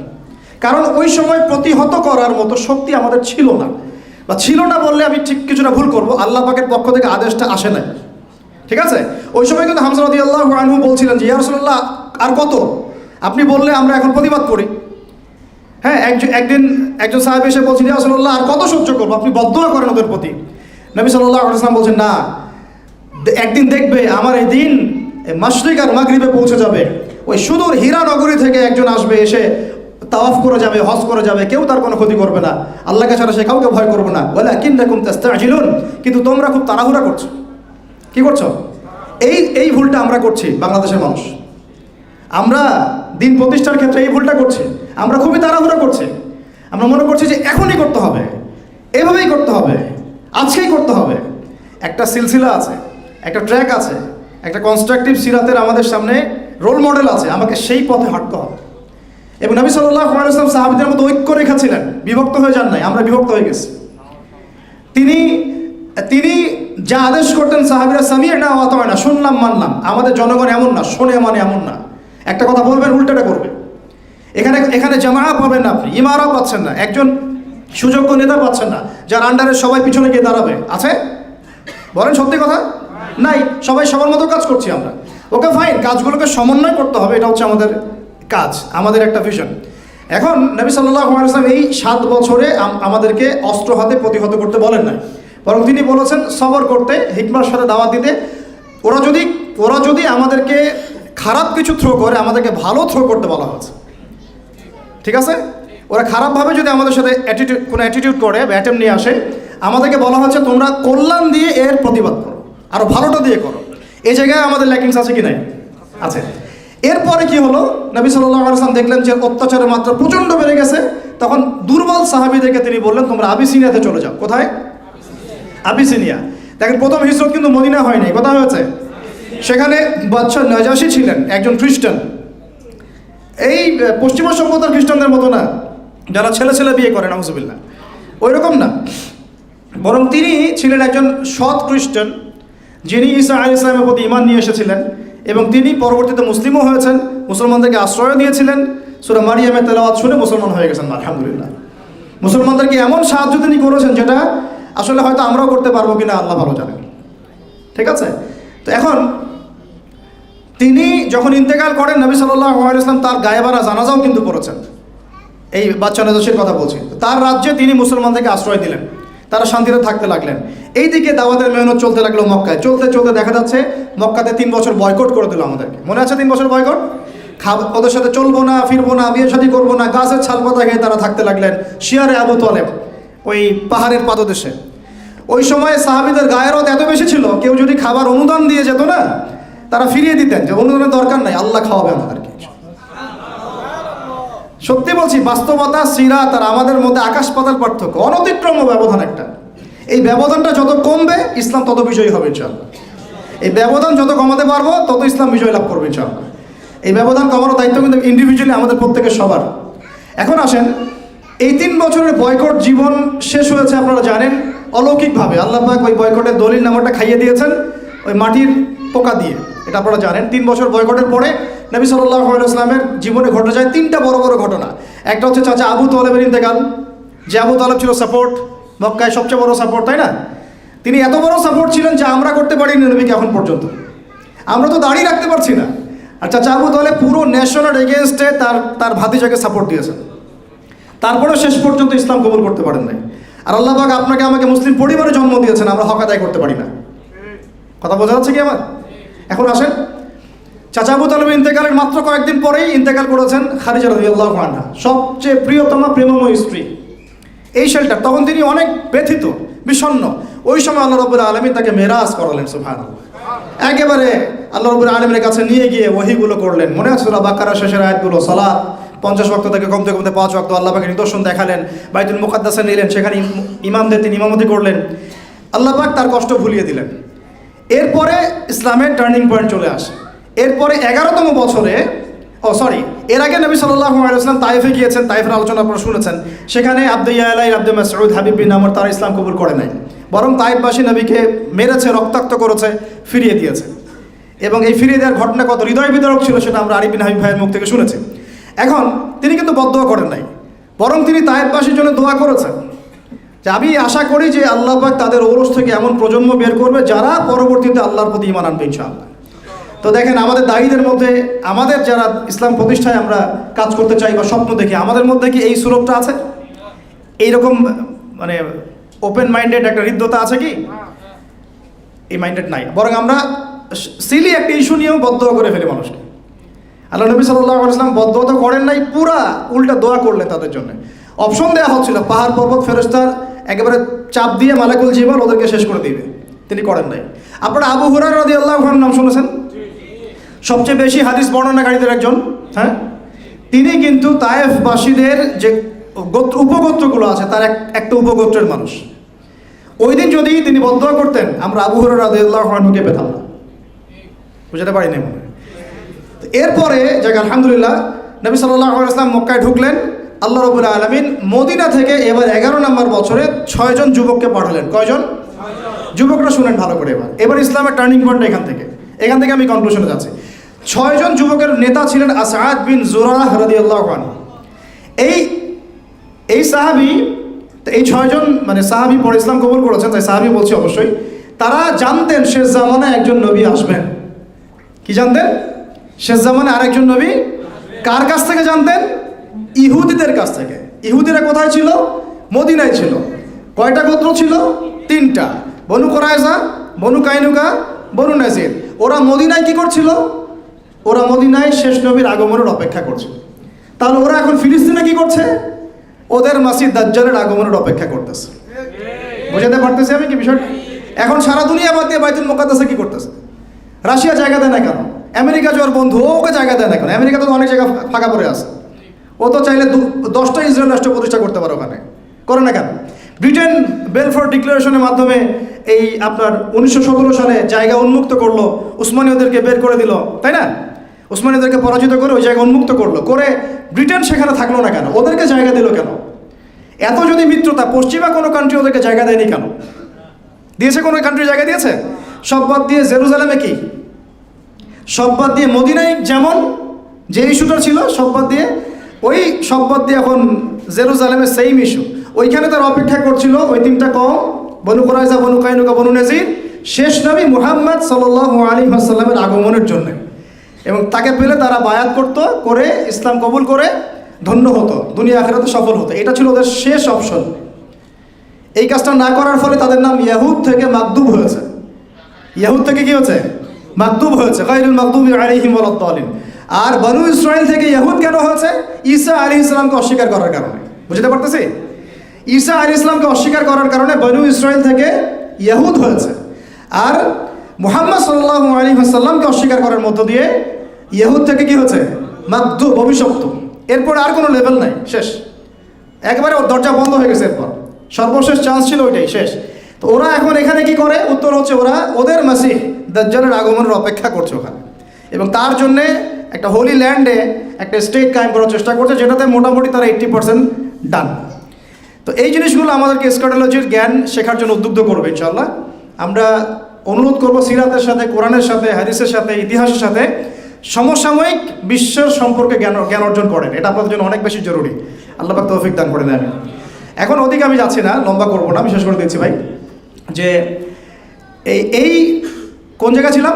কারণ ওই সময় প্রতিহত করার মতো শক্তি আমাদের ছিল না, বা ছিল না বললে আমি ঠিক কিছুটা ভুল করব, আল্লাহ পাকের পক্ষ থেকে আদেশটা আসে নাই, ঠিক আছে? ওই সময় কিন্তু হামজা রাদিয়াল্লাহু আনহু বলছিলেন যে ইয়া রাসূলুল্লাহ আর কত, আপনি বললে আমরা এখন প্রতিবাদ করি। হ্যাঁ, একদিন একজন সাহাবী এসে বলছেন ইয়া রাসূলুল্লাহ আর কত সহ্য করবো, আপনি বদদুয়া করেন ওদের প্রতি। নবী সাল্লাল্লাহু আলাইহি ওয়াসাল্লাম বলছেন না, একদিন দেখবে আমার এই দিন মাশরিক আর মাগরিবে পৌঁছে যাবে, ওই সুদূর হীরা নগরী থেকে একজন আসবে, এসে তাওয়াফ করে যাবে, হজ করে যাবে, কেউ তার কোনো ক্ষতি করবে না, আল্লাহকে ছাড়া সে কাউকে ভয় করবে না। ওয়ালাকিন্নাকুম তাস্তাজিলুন, কিন্তু তোমরা খুব তাড়াহুড়া করছো। কি করছো? এই ভুলটা আমরা করছি বাংলাদেশের মানুষ। আমরা দিন প্রতিষ্ঠার ক্ষেত্রে এই ভুলটা করছি, আমরা খুবই তাড়াহুড়া করছি। আমরা মনে করছি যে এখনই করতে হবে, এভাবেই করতে হবে, আজকেই করতে হবে। একটা সিলসিলা আছে, একটা ট্র্যাক আছে, একটা কনস্ট্রাকটিভ সিরাতের আমাদের সামনে রোল মডেল আছে, আমাকে সেই পথে হাঁটতে হবে। এবং নবী সাল্লাল্লাহু আলাইহি ওয়াসাল্লাম সাহাবীদের মধ্যে ঐক্য রেখেছিলেন, বিভক্ত হয়ে যান নাই, আমরা বিভক্ত হয়ে গেছি। তিনি যা আদেশ করতেন সাহাবীরা সামি'না ওয়া আতা'না, শুনলাম মানলাম। আমাদের জনগণ এমন না, শোনে মানে এমন না, একটা কথা বলবেন উল্টাটা করবে। এখানে জামাআ পাবেন না, আপনি ইমারা পাচ্ছেন না, একজন সুযোগ্য নেতা পাচ্ছেন না যার আন্ডারে সবাই পিছনে গিয়ে দাঁড়াবে। আছে? বলেন সত্যি কথা? নাই, সবাই সবার মতো কাজ করছি আমরা। ওকে ফাইন, কাজগুলোকে সমন্বয় করতে হবে, এটা হচ্ছে আমাদের কাজ, আমাদের একটা ভিশন। এখন নবী সাল্লাল্লাহু আলাইহি ওয়াসাল্লাম এই 7 বছরে আমাদেরকে অস্ত্র হাতে প্রতিহত করতে বলেন না, বরং তিনি বলেছেন সবর করতে, হিকমার সাথে দাওয়াত দিতে। ওরা যদি আমাদেরকে খারাপ কিছু থ্রো করে, আমাদেরকে ভালো থ্রো করতে বলা হয়েছে, ঠিক আছে? ওরা খারাপভাবে যদি আমাদের সাথে কোনো অ্যাটিটিউড করে বা অ্যাটেম্প নিয়ে আসে, আমাদেরকে বলা হচ্ছে তোমরা কল্যাণ দিয়ে এর প্রতিবাদ করো, আরও ভালোটা দিয়ে করো। এই জায়গায় আমাদের ল্যাকিংস আছে কি নাই? আছে। এরপরে কি হলো, নবী সাল্লাল্লাহু আলাইহি ওয়াসাল্লাম দেখলেন যে অত্যাচারের মাত্রা প্রচণ্ড বেড়ে গেছে, তখন দুর্বল সাহাবীদেরকে তিনি বললেন তোমরা আবিসিনিয়াতে চলে যাও। কোথায়? আবিসিনিয়া। দেখেন, প্রথম হিজরত কিন্তু মদিনা হয়নি, কোথায় হয়েছে? সেখানে বাদশা নাজাশী ছিলেন একজন খ্রিস্টান। এই পশ্চিমা সভ্যতার খ্রিস্টানদের মতো না, যারা ছেলে ছেলে বিয়ে করে, নাউজুবিল্লাহ, ওই রকম না। বরং তিনি ছিলেন একজন সৎ খ্রিস্টান, যিনি ঈসা আলাইহিস সালামের প্রতি ঈমান নিয়ে এসেছিলেন, এবং তিনি পরবর্তীতে মুসলিমও হয়েছেন, মুসলমানদেরকে আশ্রয় দিয়েছিলেন। সূরা মারিয়ামের তেলাওয়াত শুনে মুসলমান হয়ে গেছেন, আলহামদুলিল্লাহ। মুসলমানদেরকে এমন সাহায্য তিনি করেছেন যেটা আসলে হয়তো আমরাও করতে পারবো কিনা আল্লাহ ভালো জানেন, ঠিক আছে? তো এখন তিনি যখন ইন্তেকাল করেন, নবী সাল্লাল্লাহু আলাইহি ওয়াসাল্লাম তার গায়েবানা জানাজাও কিন্তু পড়েছেন। এই বাচ্চা নাজাশীর কথা বলছি। তার রাজ্যে তিনি মুসলমানদেরকে আশ্রয় দিলেন, তারা শান্তিতে থাকতে লাগলেন। এইদিকে দাওয়াতের মেহনত চলতে লাগলো মক্কায়। চলতে চলতে দেখা যাচ্ছে মক্কাতে 3 বছর বয়কট করে দিল আমাদেরকে। মনে আছে 3 বছর বয়কট? ওদের সাথে চলবো না, ফিরবো না, বিয়ে শাদী করবো না, গাছের ছালপাতা খেয়ে তারা থাকতে লাগলেন শিয়ারে আবু তালেব, ওই পাহাড়ের পাদদেশে। ওই সময় সাহাবীদের গায়েরত এত বেশি ছিল, কেউ যদি খাবার অনুদান দিয়ে যেত না, তারা ফিরিয়ে দিতেন যে অনুদানের দরকার নাই, আল্লাহ খাওয়াবে আমাদেরকে। সত্যি বলছি, বাস্তবতা, সিরাত আর আমাদের মধ্যে আকাশ পাতাল পার্থক্য, অনতিক্রম্য ব্যবধান একটা। এই ব্যবধানটা যত কমবে, ইসলাম তত বিজয়ী হবে ইনশাআল্লাহ। এই ব্যবধান যত কমাতে পারবো, তত ইসলাম বিজয় লাভ করবে ইনশাআল্লাহ। এই ব্যবধান কমানোর দায়িত্ব কিন্তু ইন্ডিভিজুয়ালি আমাদের প্রত্যেকের সবার। এখন আসেন, এই 3 বছরের বয়কট জীবন শেষ হয়েছে আপনারা জানেন অলৌকিকভাবে। আল্লাহ পাক ওই বয়কটের দলিল নামটা খাইয়ে দিয়েছেন ওই মাটির পোকা দিয়ে, এটা আপনারা জানেন। 3 বছর বয়কটের পরে নবী সাল্লাল্লাহু আলাইহি ওয়াসাল্লামের জীবনে ঘটে যায় 3টা বড় বড় ঘটনা। একটা হচ্ছে চাচা আবু তালেবের ইন্তেকাল, যে আবু তালেব ছিল সাপোর্ট, মক্কায় সবচেয়ে বড় সাপোর্ট, তাই না? তিনি এত বড় সাপোর্ট ছিলেন যে আমরা করতে পারিনি নবীকে এখন পর্যন্ত, আমরা তো দাঁড়িয়ে রাখতে পারছি না। আর চাচা আবু তালেব পুরো ন্যাশনাল এগেনস্টে তার ভাতিজাকে সাপোর্ট দিয়েছেন, তারপরেও শেষ পর্যন্ত ইসলাম কবুল করতে পারেন নাই। আর আল্লাহ পাক আপনাকে আমাকে মুসলিম পরিবারে জন্ম দিয়েছেন, আমরা হক আদায় করতে পারি না। কথা বোঝা যাচ্ছে কি আমার? এখন আসেন, চাচা আবু তালেব ইন্তেকালের মাত্র কয়েকদিন পরেই ইন্তেকাল করেছেন খাদিজা রাদিয়াল্লাহু আনহা, সবচেয়ে প্রিয়তমা প্রেমময় স্ত্রী। এই শেল্টার, তখন তিনি অনেক ব্যথিত, বিষণ্ণ। ওই সময় আল্লাহ রাব্বুল আলামিন তাকে মেরাজ করালেন, সুবহানাল্লাহ। একেবারে আল্লাহ রাব্বুল আলামিনের কাছে নিয়ে গিয়ে ওহীগুলো করলেন। মনে আছে সূরা বাকারা শেষের আয়াতগুলো? সালাত 50 ওয়াক্ত থেকে কমতে কমতে 5 ওয়াক্ত আল্লাহ পাকের নিদর্শন দেখালেন। বাইতুল মুকাদ্দাসে নিলেন, সেখানে ইমামদের তিনি ইমামতি করলেন। আল্লাহ পাক তার কষ্ট ভুলিয়ে দিলেন। এরপরে ইসলামের টার্নিং পয়েন্ট চলে আসে। এরপরে 11তম বছরে, এর আগে নবী সাল্লাল্লাহু আলাইহি ওয়াসাল্লাম তায়েফে গিয়েছেন। তায়েফের আলোচনা আপনারা শুনেছেন। সেখানে আব্দু ইয়ালাইল, আব্দুল মাসউদ, হাবিব বিন আমর তারা ইসলাম কবুল করে নাই, বরং তায়েফবাসী নবীকে মেরেছে, রক্তাক্ত করেছে, ফিরিয়ে দিয়েছে। এবং এই ফিরিয়ে দেওয়ার ঘটনা কত হৃদয় বিদারক ছিল সেটা আমরা আলী বিন হাবিব ভাইয়ের মুখ থেকে শুনেছি। এখন তিনি কিন্তু বদদোয়া করেন নাই, বরং তিনি তায়েফবাসীর জন্য দোয়া করেছেন যে আমি আশা করি যে আল্লাহ পাক তাদের ঔরস থেকে এমন প্রজন্ম বের করবে যারা পরবর্তীতে আল্লাহর প্রতি ঈমান আনবে ইনশাআল্লাহ। তো দেখেন, আমাদের দায়ীদের মধ্যে, আমাদের যারা ইসলাম প্রতিষ্ঠায় আমরা কাজ করতে চাই বা স্বপ্ন দেখি, আমাদের মধ্যে কি এই সুরতটা আছে? এইরকম মানে ওপেন মাইন্ডেড একটা হৃদ্যতা আছে কি? এই মাইন্ডেড নাই, বরং আমরা সিলি একটা ইস্যু নিয়েও বদদোয়া করে ফেলি মানুষকে। আল্লাহ নবী সাল্লাল্লাহু আলাইহি ওয়াসাল্লাম বদদোয়া তো করেন নাই, পুরা উল্টা দোয়া করলেন তাদের জন্য। অপশন দেওয়া হচ্ছিল, পাহাড় পর্বত ফেরেশতা একেবারে চাপ দিয়ে মালাকুল জিবাল ওদেরকে শেষ করে দিবে, তিনি করেন নাই। আপনারা আবু হুরায়রা রাদিয়াল্লাহু আনহুর নাম শুনেছেন? সবচেয়ে বেশি হাদিস বর্ণনাকারীদের একজন। হ্যাঁ, তিনি কিন্তু তায়েফবাসীদের যে উপগোত্রগুলো আছে তার একটা উপগোত্রের মানুষ। ওই দিন যদি তিনি বদদোয়া করতেন, আমরা আবু হুরায়রা রাদিয়াল্লাহু আনহুকে পেতাম না। বুঝতে পারিনি মনে। এরপরে যাক আলহামদুলিল্লাহ, নবী সাল্লাল্লাহু আলাইহি ওয়াসাল্লাম মক্কায় ঢুকলেন। আল্লাহ রাব্বুল আলামিন মদিনা থেকে এবার 11 নম্বর বছরে 6 জন যুবককে পাঠালেন। কয়জন? যুবকরা শুনেন ভালো করে। এবার ইসলামের টার্নিং পয়েন্ট এখান থেকে আমি কনক্লুশনে যাচ্ছি। 6 জন যুবকের নেতা ছিলেন আসআদ বিন জুরাহ রাদিয়াল্লাহু আনহু। এই সাহাবী, এই 6 জন মানে সাহাবী পরে ইসলাম কবুল করেছেন, তাই সাহাবী বলছি অবশ্যই। তারা জানতেন শেষ জামানায় একজন নবী আসবেন। কি জানতেন? শেষ জামানায় আরেকজন নবী। কার কাছ থেকে জানতেন? ইহুদিদের কাছ থেকে। ইহুদিরা কোথায় ছিল? মদিনায় ছিল। কয়টা গোত্র ছিল? 3টা, বনু কুরাইজা, বনু কাইনুকা, বনু নাজির। ওরা মদিনায় কি করছিল? ওরা মদিনায় শেষ নবীর আগমনের অপেক্ষা করছিল। তাহলে ওরা এখন ফিলিস্তিনে কি করছে? ওদের মাসিহ দাজ্জালের আগমনের অপেক্ষা করতেছে। বোঝাতে পারতেছি আমি কি বিষয়টা? এখন সারা দুনিয়া বাদ দিয়ে বাইতুল মুকাদ্দাসে কি করতেছে? রাশিয়া জায়গা দেয় না কেন? আমেরিকা যে ওর বন্ধু, ওকে জায়গা দেয় না কেন? আমেরিকা তো অনেক জায়গা ফাঁকা পড়ে আছে, ও তো চাইলে 10টা ইসরায়েল রাষ্ট্র প্রতিষ্ঠা করতে পারে, ওখানে করে না কেন? ব্রিটেন বেলফোর ডিক্লারেশনের মাধ্যমে এই আপনার 1917 সালে জায়গা উন্মুক্ত করলো, উসমানীয়দেরকে বের করে দিল, তাই না? উসমানীয়দেরকে পরাজিত করে ওই জায়গা উন্মুক্ত করলো, করে ব্রিটেন সেখানে থাকলো না কেন? ওদেরকে জায়গা দিল কেন? এত যদি মিত্রতা, পশ্চিমা কোনো কান্ট্রি ওদেরকে জায়গা দেয়নি কেন? দিয়েছে? কোনো কান্ট্রি জায়গা দিয়েছে? সব বাদ দিয়ে জেরুজালেমে কি? সব বাদ দিয়ে মদিনায় যেমন যে ইস্যুটা ছিল সব বাদ দিয়ে, ওই সব বাদ দিয়ে এখন জেরুজালেমে সেম ইস্যু। ওইখানে তার অপেক্ষা করছিল ওই 3টা কওম, বনু কুরাইজা, বনু কাইনুকা, বনু নাজির, শেষ নবী মুহাম্মদ সাল্লাল্লাহু আলাইহি ওয়াসাল্লামের আগমনের জন্য। এবং তাকে পেলে তারা বায়াত করতো, করে ইসলাম কবুল করে ধন্য হতো, দুনিয়া আখিরাতে সফল হতো। এটা ছিল ওদের শেষ অপশন। এই কাজটা না করার ফলে তাদের নাম ইয়াহুদ থেকে মাকদুব হয়েছে। ইয়াহুদ থেকে কি হয়েছে? মাকদুব হয়েছে, গায়রুল মাকদুবি আলাইহিম ওয়ালাদ-দালিন। আর বনু ইসরাইল থেকে ইয়াহুদ কেন হয়েছে? ঈসা আলাইহিস সালামকে অস্বীকার করার কারণে। বুঝতে পারতেছি? ঈসা আলাইহিস সালামকে অস্বীকার করার কারণে বনু ইসরাইল থেকে ইয়াহুদ হয়েছে। আর মুহাম্মদ সাল্লাল্লাহু আলাইহি ওয়াসাল্লামকে অস্বীকার করার মধ্য দিয়ে ইয়াহুদ থেকে কি হচ্ছে? মাকদুব, অভিশপ্ত। এরপর আর কোনো লেভেল নাই, শেষ। একবারে ওর দরজা বন্ধ হয়ে গেছে। এরপর সর্বশেষ চান্স ছিল ওইটাই, শেষ। তো ওরা এখন এখানে কি করে? উত্তর হচ্ছে ওরা ওদের মাসিহ দাজ্জালের আগমনের অপেক্ষা করছে ওখানে, এবং তার জন্যে একটা হোলি ল্যান্ডে একটা স্টেট কায়েম করার চেষ্টা করছে, যেটাতে মোটামুটি তারা 80% ডান। তো এই জিনিসগুলো আমাদেরকে এসকাটোলজির জ্ঞান শেখার জন্য উদ্বুদ্ধ করবে ইনশাআল্লাহ। আমরা অনুরোধ করব সিরাতের সাথে, কোরআনের সাথে, হাদিসের সাথে, ইতিহাসের সাথে সমসাময়িক বিশ্বের সম্পর্কে জ্ঞান অর্জন করেন। এটা আপনাদের জন্য অনেক বেশি জরুরি। আল্লাহ পাক তৌফিক দান করে দেন। এখন ওদিকে আমি যাচ্ছি না, লম্বা করবো না, আমি শেষ করে দিচ্ছি ভাই। যে এই কোন জায়গা ছিলাম?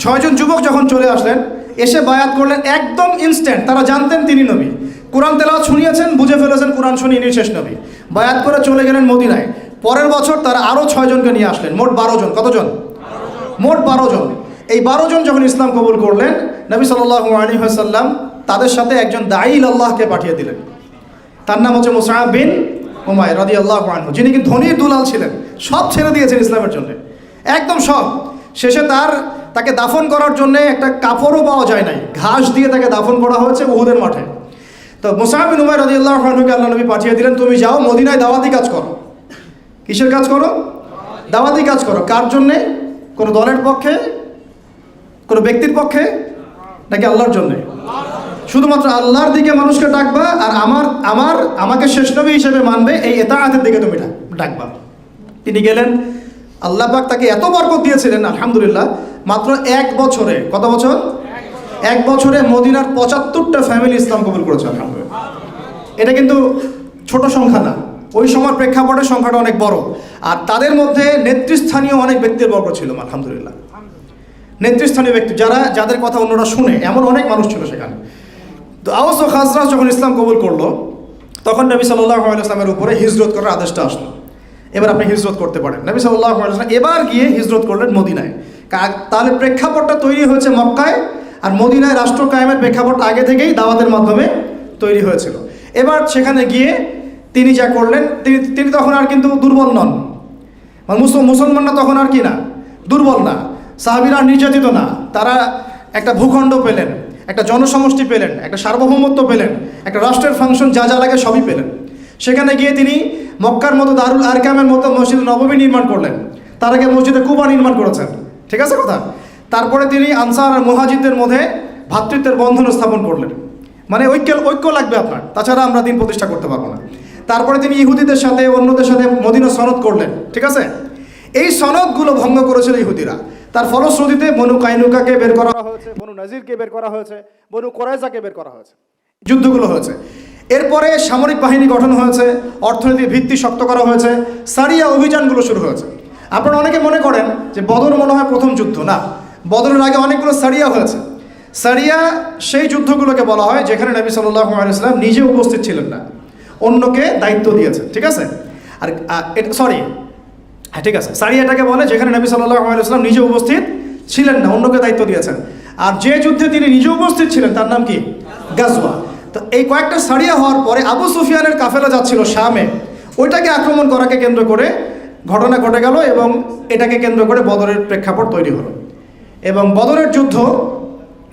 6 জন যুবক যখন চলে আসলেন, এসে বায়াত করলেন একদম ইনস্ট্যান্ট। তারা জানতেন তিনি নবী। কোরআন তেলাওয়াত শুনিয়েছেন, বুঝে ফেলেছেন কোরআন শুনিয়ে ইনি শেষ নবী, বায়াত করে চলে গেলেন মদিনায়। পরের বছর তারা আরও 6 জনকে নিয়ে আসলেন, মোট 12 জন। কতজন? মোট 12 জন। এই 12 জন যখন ইসলাম কবুল করলেন, নবী সাল্লাল্লাহু আলাইহি ওয়াসাল্লাম তাদের সাথে একজন দাঈ আল্লাহকে পাঠিয়ে দিলেন। তার নাম হচ্ছে মুসআব বিন উমাইর রাদিয়াল্লাহু আনহু, যিনি কিন্তু ধনীর দুলাল ছিলেন, সব ছেড়ে দিয়েছেন ইসলামের জন্য, একদম সব। শেষে তাকে দাফন করার জন্য একটা কাপড়ও পাওয়া যায় নাই, ঘাস দিয়ে তাকে দাফন করা হয়েছে উহুদের মাঠে। তো মুসআব বিন উমাইর রাদিয়াল্লাহু আনহুকে আল্লাহ নবী পাঠিয়ে দিলেন, তুমি যাও মদিনায় দাওয়াতি কাজ করো। কিসের কাজ করো? দাওয়াতি কাজ করো। কার জন্যে? কোনো দলের পক্ষে, কোনো ব্যক্তির পক্ষে, নাকি আল্লাহর জন্যে? শুধুমাত্র আল্লাহর দিকে মানুষকে ডাকবা, আর আমাকে শেষ নবী হিসেবে মানবে, এই ইতাআতের দিকে তুমি ডাকবা। তিনি গেলেন। আল্লাহ পাক তাকে এত বরকত দিয়েছিলেন আলহামদুলিল্লাহ, মাত্র 1 বছরে, কত বছর? 1 বছরে মদিনার 75টা ফ্যামিলি ইসলাম কবুল করেছে আলহামদুলিল্লাহ। এটা কিন্তু ছোট সংখ্যা না, ওই সময় প্রেক্ষাপটের সংখ্যাটা অনেক বড়। আর তাদের মধ্যে নেতৃস্থানীয় অনেক ব্যক্তির বর্গ ছিল আলহামদুলিল্লাহ। নেতৃস্থানীয় ব্যক্তি যাদের কথা অন্যরা শুনে, এমন অনেক মানুষ ছিল সেখানে। তো আওস ও খাজরাজ যখন ইসলাম কবুল করলো, তখন নবী সাল্লাল্লাহু আলাইহি ওয়াসাল্লামের উপরে হিজরত করার আদেশটা আসলো। এবার আপনি হিজরত করতে পারেন। নবী সাল্লাল্লাহু আলাইহি ওয়াসাল্লাম এবার গিয়ে হিজরত করলেন মদিনায়। তাহলে প্রেক্ষাপটটা তৈরি হয়েছে মক্কায়, আর মদিনায় রাষ্ট্র কায়েমের প্রেক্ষাপট আগে থেকেই দাওয়াতের মাধ্যমে তৈরি হয়েছিল। এবার সেখানে গিয়ে তিনি যা করলেন, তিনি তখন আর কিন্তু দুর্বল নন, মানে মুসলমানরা তখন আর কি না, দুর্বল না, সাহাবীরা নির্যাতিত না, তারা একটা ভূখণ্ড পেলেন, একটা জনসমষ্টি পেলেন, একটা সার্বভৌমত্ব পেলেন, একটা রাষ্ট্রের ফাংশন যা যা লাগে সবই পেলেন। সেখানে গিয়ে তিনি মক্কার মতো দারুল আরকামের মতো মসজিদ নববী নির্মাণ করলেন, তার আগে মসজিদে কুবা নির্মাণ করেছেন, ঠিক আছে কথা। তারপরে তিনি আনসার আর মুহাজিরদের মধ্যে ভ্রাতৃত্বের বন্ধন স্থাপন করলেন, মানে ঐক্য লাগবে আপনার, তাছাড়া আমরা দিন প্রতিষ্ঠা করতে পারবো না। তারপরে তিনি ইহুদিদের সাথে অন্যদের সাথে মদিনা সনদ করলেন, ঠিক আছে। এই সনদগুলো ভঙ্গ করেছিল ইহুদিরা। তার ফলশ্রুতিতে বনু কাইনুকাকে বের করা হয়েছে, বনু নাজিরকে বের করা হয়েছে, বনু কোরাইজাকে বের করা হয়েছে, যুদ্ধগুলো হয়েছে। এরপরে সামরিক বাহিনী গঠন হয়েছে, অর্থনীতির ভিত্তি শক্ত করা হয়েছে, সারিয়া অভিযানগুলো শুরু হয়েছে। আপনারা অনেকে মনে করেন যে বদর মনে হয় প্রথম যুদ্ধ, না, বদরের আগে অনেকগুলো সারিয়া হয়েছে। সারিয়া সেই যুদ্ধগুলোকে বলা হয় যেখানে নবী সাল্লাল্লাহু আলাইহি ওয়াসাল্লাম নিজে উপস্থিত ছিলেন না, অন্যকে দায়িত্ব দিয়েছেন, ঠিক আছে। আর হ্যাঁ ঠিক আছে, সারিয়াটাকে বলে যেখানে নবী সাল্লাল্লাহু আলাইহি ওয়াসাল্লাম নিজে উপস্থিত ছিলেন না, অন্যকে দায়িত্ব দিয়েছেন। আর যে যুদ্ধে তিনি নিজে উপস্থিত ছিলেন তার নাম কি? গাজওয়া। তো এই কয়েকটা সারিয়া হওয়ার পরে আবু সুফিয়ানের কাফেলা যাচ্ছিল শামে, ওইটাকে আক্রমণ করাকে কেন্দ্র করে ঘটনা ঘটে গেল, এবং এটাকে কেন্দ্র করে বদরের প্রেক্ষাপট তৈরি হলো। এবং বদরের যুদ্ধ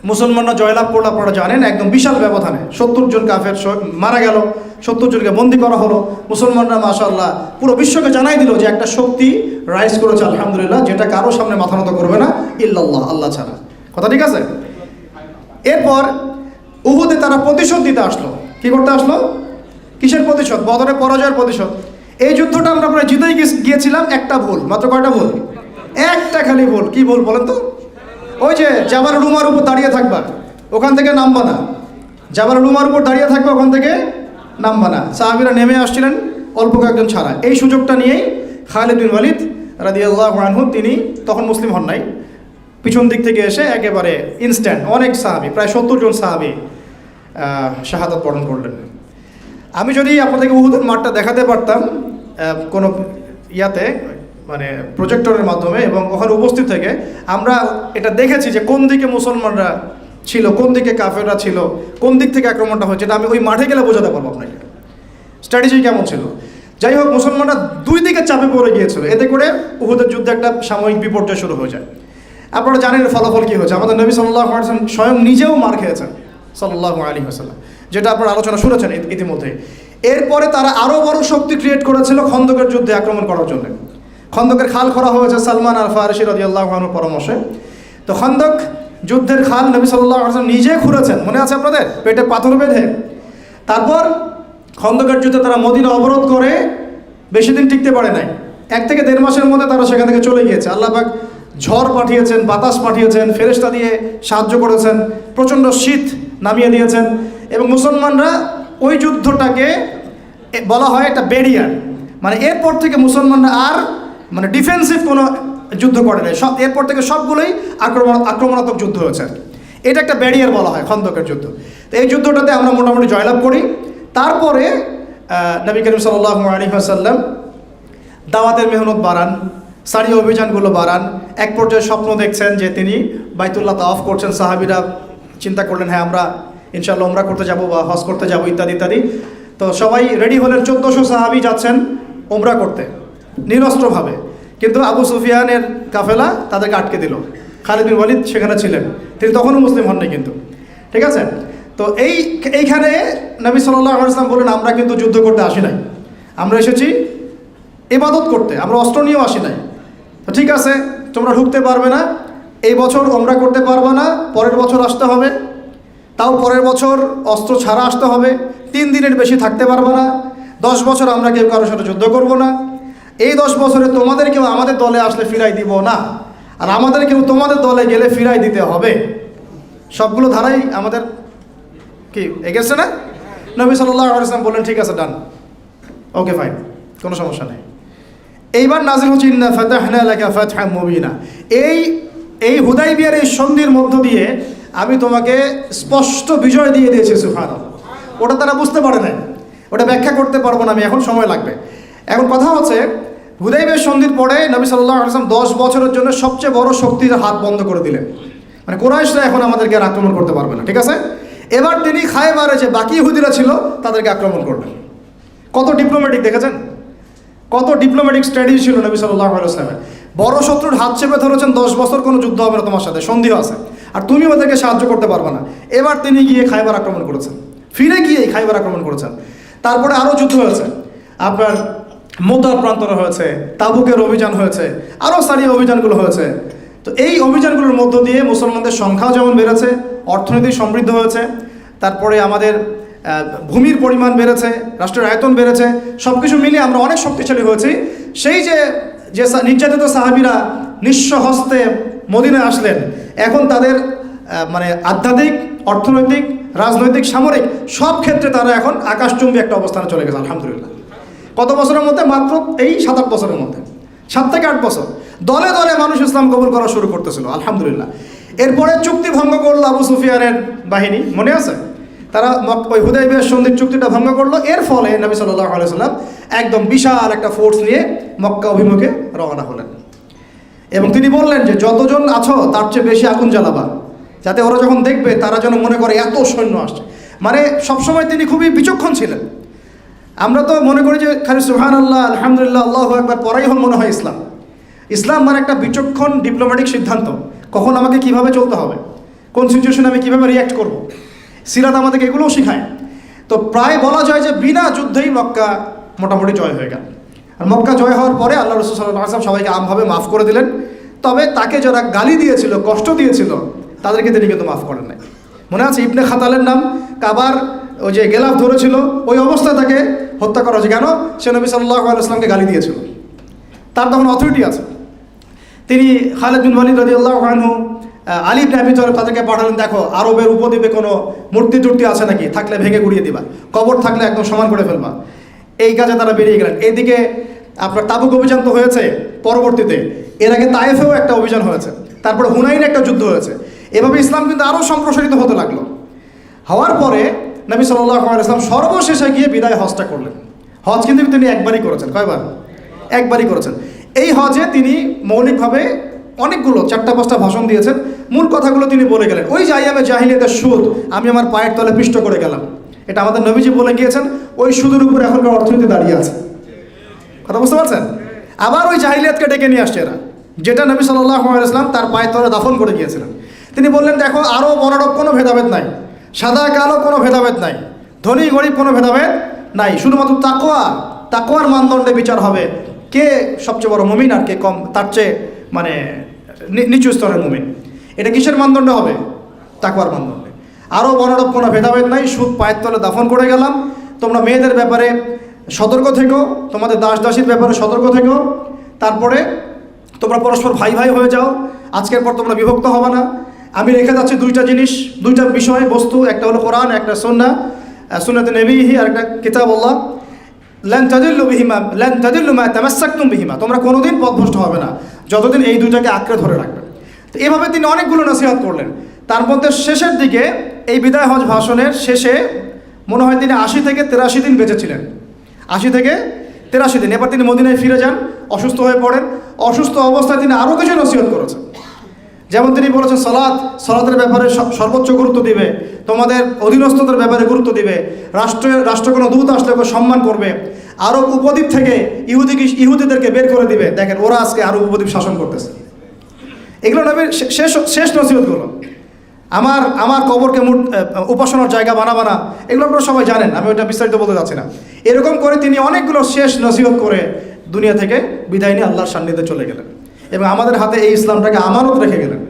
মুসলমানরা জয়লাভ করলো, আপনারা জানেন, একদম বিশাল ব্যবধানে 70 জন কাফের মারা গেল, 70 জনকে বন্দী করা হলো। মুসলমানরা মাশাআল্লাহ পুরো বিশ্বকে জানাই দিল যে একটা শক্তি রাইজ করেছে আলহামদুলিল্লাহ, যেটা কারো সামনে মাথা নত করবে না ইল্লাল্লাহ, আল্লাহ ছাড়া, কথা ঠিক আছে। এরপর উহুদে তারা প্রতিশোধ দিতে আসলো। কি করতে আসলো? কিসের প্রতিশোধ? বদরে পরাজয়ের প্রতিশোধ। এই যুদ্ধটা আমরা প্রায় জিতেই গিয়েছিলাম, একটা ভুল, মাত্র কয়টা ভুল? একটা খালি ভুল। কি ভুল বলেন তো? ওই যে জাবাল রুমার উপর দাঁড়িয়ে থাকবা, ওখান থেকে নামবা না। জাবাল রুমার উপর দাঁড়িয়ে থাকবা, ওখান থেকে নামবা না। সাহাবীরা নেমে আসছিলেন অল্প কয়েকজন ছাড়া। এই সুযোগটা নিয়েই খালিদ বিন ওয়ালিদ রাদিয়াল্লাহু আনহু, তিনি তখন মুসলিম হন নাই, পিছন দিক থেকে এসে একেবারে ইনস্ট্যান্ট অনেক সাহাবী, প্রায় 70 জন সাহাবী শাহাদাত বরণ করলেন। আমি যদি আপনাদেরকে উহুদের মাঠটা দেখাতে পারতাম কোনো ইয়াতে, মানে প্রজেক্টরের মাধ্যমে, এবং ওখানে উপস্থিত থেকে আমরা এটা দেখেছি যে কোন দিকে মুসলমানরা ছিল, কোন দিকে কাফেররা ছিল, কোন দিক থেকে আক্রমণটা হয়েছে, এটা আমি ওই মাঠে গেলে বোঝাতে পারবো আপনাকে স্ট্র্যাটেজি কেমন ছিল। যাই হোক, মুসলমানরা দুই দিকে চাপে পড়ে গিয়েছিল, এতে করে উহুদের যুদ্ধে একটা সাময়িক বিপর্যয় শুরু হয়ে যায়। আপনারা জানেন ফলাফল কী হয়েছে। আমাদের নবী সাল্লাল্লাহু আলাইহি ওয়াসাল্লাম স্বয়ং নিজেও মার খেয়েছেন সাল্লাল্লাহু আলাইহি ওয়াসাল্লাম, যেটা আপনারা আলোচনা শুনেছেন ইতিমধ্যে। এরপরে তারা আরও বড় শক্তি ক্রিয়েট করেছিল খন্দকের যুদ্ধে আক্রমণ করার জন্য। খন্দকের খাল করা হয়েছে সালমান আল ফারিসি রাদিয়াল্লাহু আনহুর পরামর্শে। তো খন্দক যুদ্ধের খাল নবী সাল্লাল্লাহু আলাইহি ওয়াসাল্লাম নিজে খুঁড়েছেন, মনে আছে আপনাদের, পেটে পাথর বেঁধে। তারপর খন্দকের যুদ্ধে তারা মদিনা অবরোধ করে বেশি দিন টিকতে পারে নাই, 1 থেকে 1.5 মাসের মধ্যে তারা সেখান থেকে চলে গিয়েছে। আল্লাহ পাক ঝড় পাঠিয়েছেন, বাতাস পাঠিয়েছেন, ফেরেশতা দিয়ে সাহায্য করেছেন, প্রচণ্ড শীত নামিয়ে দিয়েছেন, এবং মুসলমানরা ওই যুদ্ধটাকে বলা হয় একটা ব্যারিয়ার, মানে এরপর থেকে মুসলমানরা আর মানে ডিফেন্সিভ কোনো যুদ্ধ করে নাই, এরপর থেকে সবগুলোই আক্রমণাত্মক যুদ্ধ হয়েছে। এটা একটা ব্যারিয়ার বলা হয় খন্দকের যুদ্ধ। তো এই যুদ্ধটাতে আমরা মোটামুটি জয়লাভ করি। তারপরে নবী করিম সাল্লাল্লাহু আলাইহি ওয়াসাল্লাম দাওয়াতের মেহনত বাড়ান, সারি অভিযানগুলো বাড়ান। এক পর্যায়ে স্বপ্ন দেখছেন যে তিনি বাইতুল্লাহ তাওয়াফ করছেন। সাহাবীরা চিন্তা করলেন, হ্যাঁ আমরা ইনশাআল্লাহ উমরা করতে যাব বা হজ করতে যাব ইত্যাদি ইত্যাদি। তো সবাই রেডি হলেন, 1400 সাহাবী যাচ্ছেন উমরা করতে নিরস্ত্রভাবে। কিন্তু আবু সুফিয়ানের কাফেলা তাদেরকে আটকে দিল। খালিদ বিন ওয়ালিদ সেখানে ছিলেন, তিনি তখনও মুসলিম হননি কিন্তু, ঠিক আছে। তো এইখানে নবী সাল্লাল্লাহু আলাইহি ওয়াসাল্লাম বলেন, আমরা কিন্তু যুদ্ধ করতে আসি নাই, আমরা এসেছি ইবাদত করতে, আমরা অস্ত্র নিয়েও আসি নাই। তো ঠিক আছে, তোমরা ঢুকতে পারবে না, এই বছর উমরা করতে পারবে না, পরের বছর আসতে হবে, তাও পরের বছর অস্ত্র ছাড়া আসতে হবে, 3 দিনের বেশি থাকতে পারবে না, 10 বছর আমরা কেউ কারোর সাথে যুদ্ধ করব না, এই 10 বছরে তোমাদের কেউ আমাদের দলে আসলে ফিরাই দিব না, আর আমাদের কেউ তোমাদের দলে গেলে ফিরাই দিতে হবে। সবগুলো ধারাই আমাদের কি এগেছে না? নবী সাল্লাল্লাহু আলাইহি ওয়াসাল্লাম বললেন, ঠিক আছে, ডান, ওকে ফাইন, কোনো সমস্যা নেই। এইবার নাযিল হচ্ছে ইন্না ফাতাহনা লাকা ফাতহাম মুবিনা। এই হুদাইবিয়ার এই সন্ধির মধ্য দিয়ে আমি তোমাকে স্পষ্ট বিজয় দিয়ে দিয়েছি। সুবহানাল্লাহ। ওটা তারা বুঝতে পারে না, ওটা ব্যাখ্যা করতে পারবো না আমি, এখন সময় লাগবে। এখন কথা হচ্ছে, হুদাইবিয়ার সন্ধির পরে নবী সাল্লাল্লাহু আলাইহি ওয়াসাল্লাম 10 বছরের জন্য সবচেয়ে বড় শক্তির হাত বন্ধ করে দিলেন। মানে কুরাইশরা এখন আমাদেরকে আর আক্রমণ করতে পারবে না, ঠিক আছে। এবার তিনি খায়বারে যে বাকি ইহুদিরা ছিল তাদেরকে আক্রমণ করবেন। কত ডিপ্লোম্যাটিক দেখেছেন, কত ডিপ্লোম্যাটিক স্ট্র্যাটেজি ছিল নবী সাল্লাল্লাহু আলাইহি ওয়াসাল্লামের। বড় শত্রুর হাত চেপে ধরেছেন, 10 বছর কোনো যুদ্ধ হবে না তোমার সাথে, সন্ধিও আছে, আর তুমি ওদেরকে সাহায্য করতে পারবে না। এবার তিনি গিয়ে খায়বার আক্রমণ করেছেন, ফিরে গিয়ে খায়বার আক্রমণ করেছেন। তারপরে আরও যুদ্ধ হয়েছে, আপনার মুদ্দার প্রান্তরে হয়েছে, তাবুকের অভিযান হয়েছে, আরও সারিয়া অভিযানগুলো হয়েছে। তো এই অভিযানগুলোর মধ্য দিয়ে মুসলমানদের সংখ্যাও যেমন বেড়েছে, অর্থনীতি সমৃদ্ধ হয়েছে, তারপরে আমাদের ভূমির পরিমাণ বেড়েছে, রাষ্ট্রের আয়তন বেড়েছে, সব কিছু মিলিয়ে আমরা অনেক শক্তিশালী হয়েছি। সেই যে নির্যাতিত সাহাবীরা নিঃস্ব হস্তে মদিনায় আসলেন, এখন তাদের মানে আধ্যাত্মিক, অর্থনৈতিক, রাজনৈতিক, সামরিক সব ক্ষেত্রে তারা এখন আকাশচুম্বী একটা অবস্থানে চলে গেছে আলহামদুলিল্লাহ। কত বছরের মধ্যে? মাত্র এই 7-8 বছরের মধ্যে, 7 থেকে 8 বছর। দলে দলে মানুষ ইসলাম কবুল করা শুরু করতেছিল আলহামদুলিল্লাহ। এরপরে চুক্তি ভঙ্গ করলো আবু সুফিয়ানের বাহিনী, মনে আছে? তারা ওই হুদাইবিয়ার সন্ধির চুক্তিটা ভঙ্গ করলো। এর ফলে নবী সাল্লাল্লাহু আলাইহি ওয়াসাল্লাম একদম বিশাল একটা ফোর্স নিয়ে মক্কা অভিমুখে রওনা হলেন, এবং তিনি বললেন যে যতজন আছো তার চেয়ে বেশি আগুন জ্বালাবা, যাতে ওরা যখন দেখবে তারা যেন মনে করে এত সৈন্য আসছে। মানে সবসময় তিনি খুবই বিচক্ষণ ছিলেন। আমরা তো মনে করি যে খালি সুবহানাল্লাহ, আলহামদুলিল্লাহ, আল্লাহু আকবার পড়াই মনে হয় ইসলাম। ইসলাম মানে একটা বিচক্ষণ ডিপ্লোম্যাটিক সিদ্ধান্ত, কখন আমাকে কিভাবে চলতে হবে, কোন সিচুয়েশনে আমি কিভাবে রিয়্যাক্ট করব। সিরাত আমাদেরকে এগুলোও শেখায়। তো প্রায় বলা যায় যে বিনা যুদ্ধেই মক্কা মোটামুটি জয় হয়ে গেল। আর মক্কা জয় হওয়ার পরে আল্লাহ রাসূল সাল্লাল্লাহু আলাইহি ওয়াসাল্লাম সবাইকে আমভাবে মাফ করে দিলেন। তবে তাকে যারা গালি দিয়েছিল, কষ্ট দিয়েছিল, তাদেরকে তিনি কিন্তু মাফ করেন নাই। মনে আছে ইবনে খাতালের নাম? কাবার ওই যে গেলাফ ধরেছিল, ওই অবস্থায় তাকে হত্যা করা হয়েছে। কেন? সে নবী সাল্লাল্লাহু আলাইহি ওয়াসাল্লামকে গালি দিয়েছিল। তার তখন অথরিটি আছে। তিনি খালিদ বিন ওয়ালিদ রাদিয়াল্লাহু আনহু, আলী ইবনে আবি তালেব তাদেরকে পাঠালেন, দেখো আরবের উপদ্বীপে কোনো মূর্তি টুর্তি আছে নাকি, থাকলে ভেঙে গুড়িয়ে দিবা, কবর থাকলে একদম সমান করে ফেলবা। এই কাজে তারা বেরিয়ে গেলেন। এইদিকে আপনার তাবুক অভিযান তো হয়েছে পরবর্তীতে, এর আগে তায়েফেও একটা অভিযান হয়েছে, তারপরে হুনাইনে একটা যুদ্ধ হয়েছে। এভাবে ইসলাম কিন্তু আরও সম্প্রসারিত হতে লাগলো। হওয়ার পরে নবী সাল্লাল্লাহু আলাইহি ওয়াসাল্লাম সর্বশেষে গিয়ে বিদায় হজটা করলেন। হজ কিন্তু তিনি একবারই করেছেন। কয়বার? একবারই করেছেন। এই হজে তিনি মৌলিকভাবে অনেকগুলো 4-5টা ভাষণ দিয়েছেন। মূল কথাগুলো তিনি বলে গেলেন। ওই যে আইয়ামে জাহিলিয়াতের সুদ আমি আমার পায়ের তলে পিষ্ট করে গেলাম, এটা আমাদের নবীজি বলে গিয়েছেন। ওই সুদের উপর এখনকার অর্থনীতি দাঁড়িয়ে আছে। কথা বুঝতে পারছেন? আবার ওই জাহিলিয়াতকে ডেকে নিয়ে আসছে এরা, যেটা নবী সাল্লাল্লাহু আলাইহি ওয়াসাল্লাম তার পায়ের তলে দাফন করে গিয়েছিলেন। তিনি বললেন, দেখো আরও বড় কোনো ভেদাভেদ নাই, সাদা কালো কোনো ভেদাভেদ নাই, ধনী গরিব কোনো ভেদাভেদ নাই, শুধুমাত্র তাকওয়ার মানদণ্ডে বিচার হবে, কে সবচেয়ে বড় মুমিন আর কে কম, তার চেয়ে মানে নিচু স্তরের মুমিন। এটা কিসের মানদণ্ড হবে? তাকওয়ার মানদণ্ডে। আরও বড় কোনো ভেদাভেদ নাই, সুদ পায়ের তলে দাফন করে গেলাম। তোমরা মেয়েদের ব্যাপারে সতর্ক থেকো, তোমাদের দাস দাসীর ব্যাপারে সতর্ক থেকো, তারপরে তোমরা পরস্পর ভাই ভাই হয়ে যাও, আজকের পর তোমরা বিভক্ত হবে না। আমি রেখে যাচ্ছি 2টা জিনিস, 2টা বিষয় বস্তু, একটা হলো কোরআন, একটা সুন্নাহ, সুন্নাতে নবীহি, আর একটা কিতাবুল্লাহ। লান তাদিল্লু মা তামাসসাকতুম বিহিমা, তোমরা কোনোদিন পথভ্রষ্ট হবে না যতদিন এই 2টাকে আঁকড়ে ধরে রাখবে। তো এভাবে তিনি অনেকগুলো নসিহত করলেন। তার মধ্যে শেষের দিকে এই বিদায় হজ ভাষণের শেষে মনে হয় তিনি 80 থেকে 83 দিন বেঁচেছিলেন, 80 থেকে 83 দিন। এবার তিনি মদিনায় ফিরে যান, অসুস্থ হয়ে পড়েন। অসুস্থ অবস্থায় তিনি আরও কিছু নসিহত করেছেন। যেমন তিনি বলেছেন সালাতের ব্যাপারে সর্বোচ্চ গুরুত্ব দিবে, তোমাদের অধীনস্থদের ব্যাপারে গুরুত্ব দিবে, রাষ্ট্র কোনো দূত আসলে ওকে সম্মান করবে, আরব উপদ্বীপ থেকে ইহুদিদেরকে বের করে দিবে। দেখেন ওরা আজকে আরব উপদ্বীপ শাসন করতেছে। এগুলো নবীর শেষ নসিহতগুলো। আমার কবরকে উপাসনার জায়গা বানাবা না, এগুলো আপনারা সবাই জানেন, আমি ওইটা বিস্তারিত বলতে যাচ্ছি না। এরকম করে তিনি অনেকগুলো শেষ নসিহত করে দুনিয়া থেকে বিদায় নিয়ে আল্লাহর সান্নিধ্যে চলে গেলেন এবং আমাদের হাতে এই ইসলামটাকে আমানত রেখে গেলেন।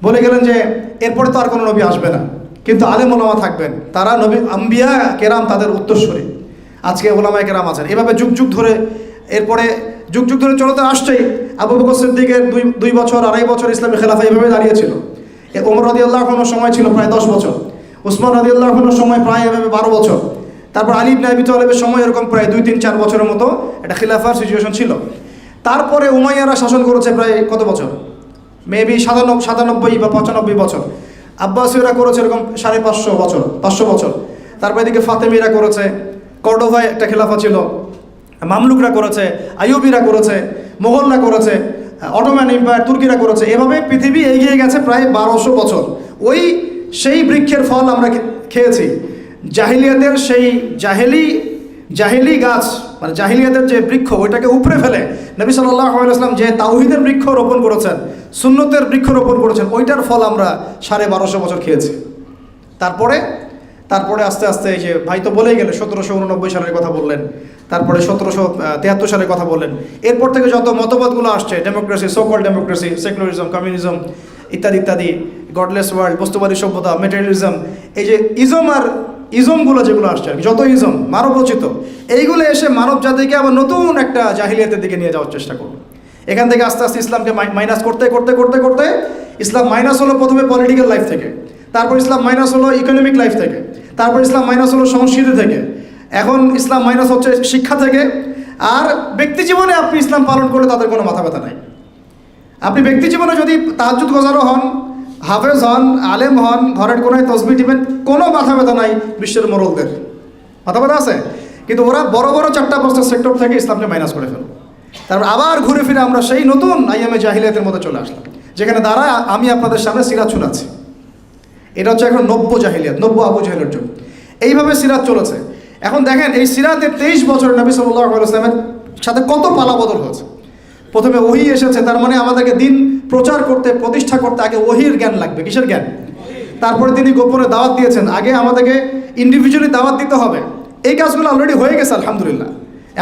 বলে গেলেন যে এরপরে তো আর কোনো নবী আসবে না, কিন্তু আলেম ওলামা থাকবেন, তারা নবী আম্বিয়া কেরাম তাদের উত্তরসূরি। আজকে ওলামায়ে কেরাম আছেন, এভাবে যুগ যুগ ধরে, এরপরে যুগ যুগ ধরে চলতে আসছেই। আবু বকর সিদ্দিকের 2 বছর 2.5 বছর ইসলামী খেলাফা এভাবে দাঁড়িয়েছিল। ওমর রাদিয়াল্লাহু আনহুর সময় ছিল প্রায় 10 বছর, উসমান রাদিয়াল্লাহু আনহুর সময় প্রায় এভাবে 12 বছর, তারপর আলী ইবনে আবি তালেবের সময় এরকম প্রায় 2-3-4 বছরের মতো একটা খিলাফার সিচুয়েশন ছিল। তারপরে উমাইয়ারা শাসন করেছে প্রায় কত বছর, মেবি 97 বা 95 বছর। আব্বাসীয়রা করেছে এরকম 550 বছর, 500 বছর। তারপর এদিকে ফাতেমিরা করেছে, কর্ডোভায় একটা খেলাফা ছিল, মামলুকরা করেছে, আইয়ুবিরা করেছে, মোগলরা করেছে, অটোম্যান এম্পায়ার তুর্কিরা করেছে। এভাবে পৃথিবী এগিয়ে গেছে প্রায় 1200 বছর। সেই বৃক্ষের ফল আমরা খেয়েছি। জাহিলিয়াতের সেই জাহেলি গাছ, মানে জাহিলিয়াতের যে বৃক্ষ, ওইটাকে উপড়ে ফেলে নবী সাল্লাল্লাহু আলাইহি ওয়াসাল্লাম যে তাওহীদের বৃক্ষ রোপণ করেছেন, সুন্নতের বৃক্ষ রোপণ করেছেন, ওইটার ফল আমরা 1250 বছর খেয়েছি। তারপরে আস্তে আস্তে এই যে ভাই তো বলেই গেলে 1789 সালের কথা বললেন, তারপরে 1773 সালের কথা বললেন। এরপর থেকে যত মতবাদগুলো আসছে, ডেমোক্রেসি, সোকল ডেমোক্রেসি, সেকুলারিজম, কমিউনিজম ইত্যাদি ইত্যাদি, গডলেস ওয়ার্ল্ড, বস্তুবাদী সভ্যতা, মেটেরিয়ালিজম, এই যে ইজমগুলো যেগুলো আসছে, যত ইজম মানবরচিত, এইগুলো এসে মানব জাতিকে আবার নতুন একটা জাহিলিয়াতের দিকে নিয়ে যাওয়ার চেষ্টা করবে। এখান থেকে আস্তে আস্তে ইসলামকে মাইনাস করতে ইসলাম মাইনাস হলো প্রথমে পলিটিক্যাল লাইফ থেকে, তারপর ইসলাম মাইনাস হলো ইকোনমিক লাইফ থেকে, তারপর ইসলাম মাইনাস হলো সংস্কৃতি থেকে, এখন ইসলাম মাইনাস হচ্ছে শিক্ষা থেকে। আর ব্যক্তি জীবনে আপনি ইসলাম পালন করলে তাদের কোনো মাথা ব্যথা নাই। আপনি ব্যক্তি জীবনে যদি তাহাজ্জুদ গোজারও হন, হাফেজ হন, আলেম হন, ঘরের কোনায় তসবিহ টিপেন, কোনো মাথা ব্যথা নাই বিশ্বের মোড়লদের। মাথা ব্যথা আছে, কিন্তু ওরা বড় বড় 4-5টা সেক্টর থেকে ইসলামকে মাইনাস করে ফেল। তারপর আবার ঘুরে ফিরে আমরা সেই নতুন আইয়ামে জাহিলিয়াতের মধ্যে চলে আসলাম, যেখানে দ্বারা আমি আপনাদের সামনে সিরাত শোনাচ্ছি। এটা হচ্ছে এখন নব্য জাহিলিয়াত, নব্য আবু জাহেলের যুগ। এইভাবে সিরাত চলেছে। এখন দেখেন এই সিরাতের 23 বছর নবী সাল্লাল্লাহু আলাইহি ওয়াসাল্লামের সাথে কত পালাবদল হয়েছে। প্রথমে ওহী এসেছে, তার মানে আমাদেরকে দিন প্রচার করতে, প্রতিষ্ঠা করতে আগে ওহীর জ্ঞান লাগবে। কিসের জ্ঞান? তারপরে তিনি গোপনে দাওয়াত দিয়েছেন, আগে আমাদেরকে ইন্ডিভিজুয়ালি দাওয়াত দিতে হবে। এই কাজগুলো অলরেডি হয়ে গেছে আলহামদুলিল্লাহ,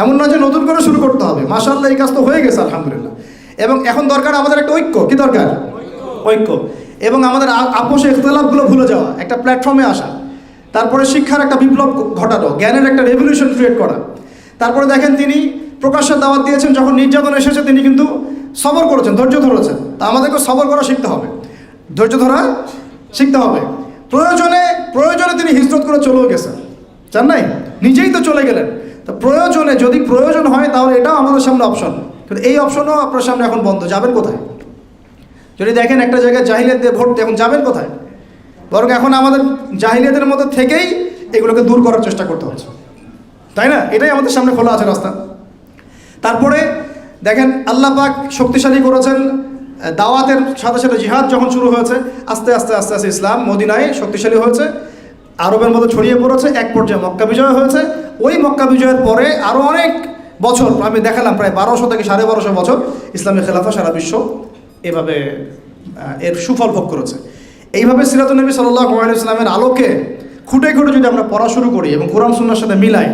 এমন না যে নতুন করে শুরু করতে হবে। মাশাআল্লাহ এই কাজ তো হয়ে গেছে আলহামদুলিল্লাহ। এবং এখন দরকার আমাদের একটা ঐক্য। কি দরকার? ঐক্য। এবং আমাদের আপোষে ইখতিলাফগুলো ভুলে যাওয়া, একটা প্ল্যাটফর্মে আসা। তারপরে শিক্ষার একটা বিপ্লব ঘটানো, জ্ঞানের একটা রেভলিউশন ক্রিয়েট করা। তারপরে দেখেন তিনি প্রকাশ্যে দাওয়াত দিয়েছেন, যখন নির্যাতন এসেছে তিনি কিন্তু সবর করেছেন, ধৈর্য ধরেছেন। তা আমাদেরকে সবর করা শিখতে হবে, ধৈর্য ধরা শিখতে হবে। প্রয়োজনে তিনি হিজরত করে চলেও গেছেন, জান নাই? নিজেই তো চলে গেলেন। তো প্রয়োজনে, যদি প্রয়োজন হয় তাহলে এটাও আমাদের সামনে অপশন, কিন্তু এই অপশনও আপনার সামনে এখন বন্ধ। যাবেন কোথায়? যদি দেখেন একটা জায়গায় জাহিলিয়াত দিয়ে ভোট, এখন যাবেন কোথায়? বরং এখন আমাদের জাহিলিয়াতের মধ্যে থেকেই এগুলোকে দূর করার চেষ্টা করতে হচ্ছে, তাই না? এটাই আমাদের সামনে খোলা আছে রাস্তা। তারপরে দেখেন আল্লাহ পাক শক্তিশালী করেছেন দাওয়াতের সাথে সাথে। জিহাদ যখন শুরু হয়েছে, আস্তে আস্তে আস্তে আস্তে ইসলাম মদিনায় শক্তিশালী হয়েছে, আরবের মধ্যে ছড়িয়ে পড়েছে। এক পর্যায়ে মক্কা বিজয় হয়েছে। ওই মক্কা বিজয়ের পরে আরও অনেক বছর, আমি দেখালাম প্রায় 1200 থেকে 1250 বছর ইসলামী খেলাফা সারা বিশ্ব এভাবে এর সুফল ভোগ করেছে। এইভাবে সিরাতুন নবী সাল্লাল্লাহু আলাইহি ওয়াসাল্লামের আলোকে খুঁটে খুঁটে যদি আমরা পড়া শুরু করি এবং কোরআন সুন্নাহর সাথে মিলাই,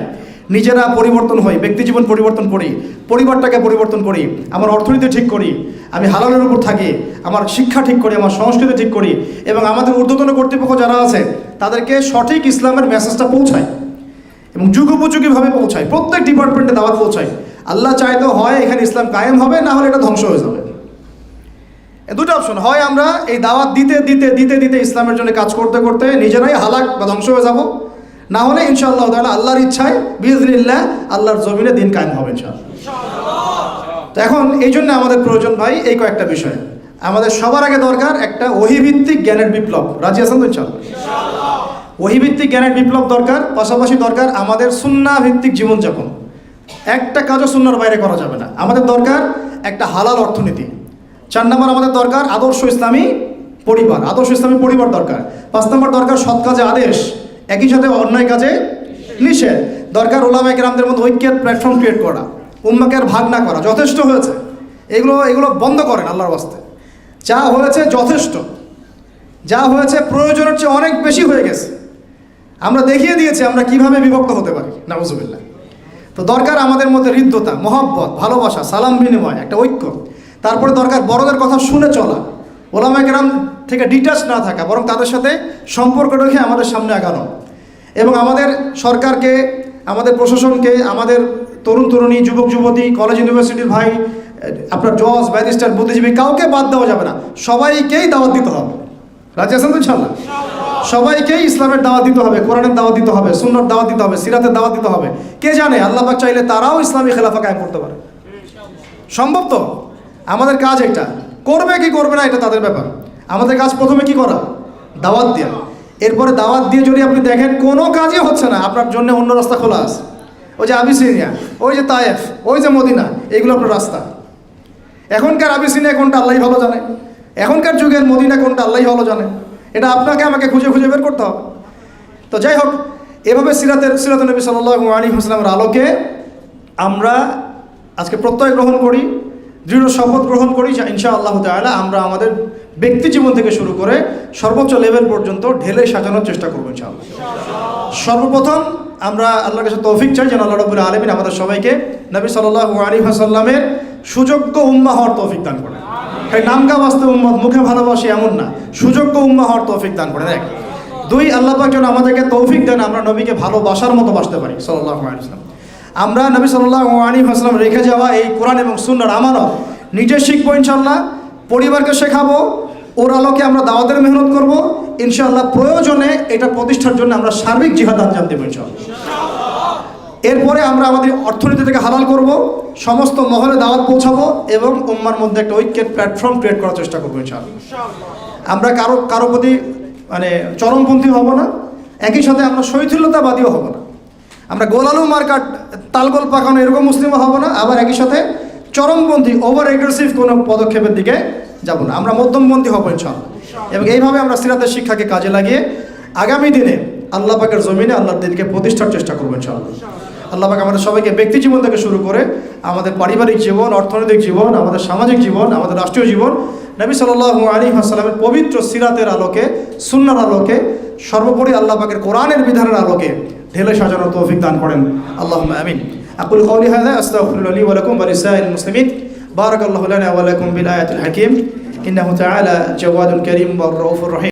নিজেরা পরিবর্তন হই, ব্যক্তিজীবন পরিবর্তন করি, পরিবারটাকে পরিবর্তন করি, আমার অর্থনীতি ঠিক করি, আমি হালালের উপর থাকি, আমার শিক্ষা ঠিক করি, আমার সংস্কৃতি ঠিক করি, এবং আমাদের ঊর্ধ্বতন কর্তৃপক্ষ যারা আছে তাদেরকে সঠিক ইসলামের মেসেজটা পৌঁছায় এবং যুগোপযোগীভাবে পৌঁছায়, প্রত্যেক ডিপার্টমেন্টে দাওয়াত পৌঁছায়। আল্লাহ চাইতে হয় এখানে ইসলাম কায়েম হবে, না হলে এটা ধ্বংস হয়ে যাবে। দুটো অপশন, হয় আমরা এই দাওয়াত দিতে দিতে দিতে দিতে ইসলামের জন্য কাজ করতে করতে নিজেরাই হালাক বা ধ্বংস হয়ে যাব, না হলে ইনশাআল্লাহ তাআলা আল্লাহর ইচ্ছায় বিইজনিল্লাহ আল্লাহর জমিনে দিন কায়েম হবে ইনশাআল্লাহ। তো এখন এই জন্য আমাদের প্রয়োজন ভাই এই কয়েকটা বিষয়। আমাদের সবার আগে দরকার একটা ওহীভিত্তিক জ্ঞানের বিপ্লব। রাজি আছেন তো ইনশাআল্লাহ? ওহীভিত্তিক জ্ঞানের বিপ্লব দরকার, পাশাপাশি দরকার আমাদের সুন্নাহ ভিত্তিক জীবনযাপন। একটা কাজও সুন্নাহর বাইরে করা যাবে না। আমাদের দরকার একটা হালাল অর্থনীতি। 4 নম্বর আমাদের দরকার আদর্শ ইসলামী পরিবার, আদর্শ ইসলামী পরিবার দরকার। 5 নম্বর দরকার সৎ কাজে আদেশ, একই সাথে অন্যায় কাজে নিষেধ। দরকার ওলামায়ে কেরামদের মধ্যে ঐক্যের প্ল্যাটফর্ম ক্রিয়েট করা, উম্মাকে আর ভাগ না করা। যথেষ্ট হয়েছে, এগুলো বন্ধ করেন আল্লাহর ওয়াস্তে। যা হয়েছে যথেষ্ট, যা হয়েছে প্রয়োজনের চেয়ে অনেক বেশি হয়ে গেছে। আমরা দেখিয়ে দিয়েছি আমরা কিভাবে বিভক্ত হতে পারি, নাউজুবিল্লাহ। তো দরকার আমাদের মধ্যে হৃদ্যতা, মহব্বত, ভালোবাসা, সালাম বিনিময়, একটা ঐক্য। তারপরে দরকার বড়দের কথা শুনে চলা, ওলামায়ে কেরাম থেকে ডিটাচ না থাকা, বরং তাদের সাথে সম্পর্ক রেখে আমাদের সামনে আগানো। এবং আমাদের সরকারকে, আমাদের প্রশাসনকে, আমাদের তরুণ তরুণী, যুবক যুবতী, কলেজ ইউনিভার্সিটির ভাই, আপনার জজ, ব্যারিস্টার, বুদ্ধিজীবী, কাউকে বাদ দেওয়া যাবে না। সবাইকেই দাওয়াত দিতে হবে। রাজি আছেন তো ইনশাআল্লাহ? সবাইকেই ইসলামের দাওয়াত দিতে হবে, কোরআনের দাওয়াত দিতে হবে, সুন্নাহর দাওয়াত দিতে হবে, সিরাতের দাওয়াত দিতে হবে। কে জানে আল্লাহ পাক চাইলে তারাও ইসলামী খেলাফা কায়েম করতে পারে। সম্ভব তো? আমাদের কাজ এটা। করবে কি করবে না এটা তাদের ব্যাপার। আমাদের কাজ প্রথমে কি করা? দাওয়াত দেওয়া। এরপরে দাওয়াত দিয়ে যদি আপনি দেখেন কোনো কাজই হচ্ছে না, আপনার জন্য অন্য রাস্তা খোলা আছে। ওই যে আবিসিনিয়া, ওই যে তায়েফ, ওই যে মদিনা, এগুলো আপনার রাস্তা। এখনকার আবিসিনিয়া কোনটা আল্লাহ ভালো জানে, এখনকার যুগের মদিনা কোনটা আল্লাহ ভালো জানে। এটা আপনাকে আমাকে খুঁজে খুঁজে বের করতে হবে। তো যাই হোক, এভাবে সিরাত নবী সাল্লাল্লাহু আলাইহি ওয়াসাল্লামের আলোকে আমরা আজকে প্রত্যয় গ্রহণ করি, দৃঢ় শপথ গ্রহণ করি যে ইনশাআল্লাহ তাআলা আমরা আমাদের ব্যক্তি জীবন থেকে শুরু করে সর্বোচ্চ লেভেল পর্যন্ত ঢেলে সাজানোর চেষ্টা করবো ইনশাআল্লাহ। সর্বপ্রথম আমরা আল্লাহর কাছে তৌফিক চাই যেন আল্লাহ রাব্বুল আলামিন আমাদের সবাইকে নবী সাল্লাল্লাহু আলাইহি ওয়াসাল্লামের সুযোগ্য উম্মাহ হওয়ার তৌফিক দান করেন। তাই নামকা বাস্তব উম্মত, মুখে ভালোবাসি এমন না, সুযোগ্য উম্মাহ হওয়ার তৌফিক দান করেন। 1 2 আল্লাহ পাক যেন আমাদেরকে তৌফিক দেন আমরা নবীকে ভালোবাসার মতো বাসতে পারি সাল্লাল্লাহু আলাইহি ওয়াসাল্লাম। আমরা নবী সাল্লাল্লাহু আলাইহি ওয়াসাল্লাম রেখে যাওয়া এই কোরআন এবং সুন্নাহর আমানত নিজে শিখবো ইনশাআল্লাহ, পরিবারকে শেখাবো, ওর আলোকে আমরা দাওয়াতের মেহনত করব ইনশাআল্লাহ। প্রয়োজনে এটা প্রতিষ্ঠার জন্য আমরা সার্বিক জিহাদ আঞ্জাম দেব ইনশাআল্লাহ। এরপরে আমরা আমাদের অর্থনীতি থেকে হালাল করব, সমস্ত মহলে দাওয়াত পৌঁছাবো এবং উম্মার মধ্যে একটা ঐক্যের প্ল্যাটফর্ম ক্রিয়েট করার চেষ্টা করবো ইনশাআল্লাহ। আমরা কারো প্রতি মানে চরমপন্থী হব না, একই সাথে আমরা শৈথিল্যতাবাদীও হব না। আমরা গোলালু মার্কাট, তালগোল পাকানো এরকম মুসলিমও হব না, আবার একই সাথে চরমপন্থী, ওভার এগ্রেসিভ কোনো পদক্ষেপের দিকে যাব না। আমরা মধ্যমপন্থী হব ইনশাআল্লাহ। এবং এইভাবে আমরা সিরাতের শিক্ষাকে কাজে লাগিয়ে আগামী দিনে আল্লাহ পাকের জমিনে আল্লাহর দিনকে প্রতিষ্ঠার চেষ্টা করবো ইনশাআল্লাহ। আল্লাহ পাক আমাদের সবাইকে ব্যক্তি জীবন থেকে শুরু করে আমাদের পারিবারিক জীবন, অর্থনৈতিক জীবন, আমাদের সামাজিক জীবন, আমাদের রাষ্ট্রীয় জীবন নবী সাল্লাল্লাহু আলাইহি ওয়াসাল্লামের পবিত্র সিরাতের আলোকে, সুন্নাহর আলোকে, সর্বোপরি আল্লাহ পাকের কোরআনের বিধানের আলোকে ঢেলে সাজানোর তৌফিক দান করেন। আল্লাহুম্মা আমিন। আকুলু কাওলি হাযা আস্তাগফিরুল্লাহ লি ওয়া লাকুম ওয়া লিসাইরিল মুসলিমিন। বারাকাল্লাহু লানা ওয়া লাকুম বিল আয়াতিল হাকীম। ইন্নাহু তাআলা জাওয়াদুন কারীম ওয়া রাউফুর রহিম।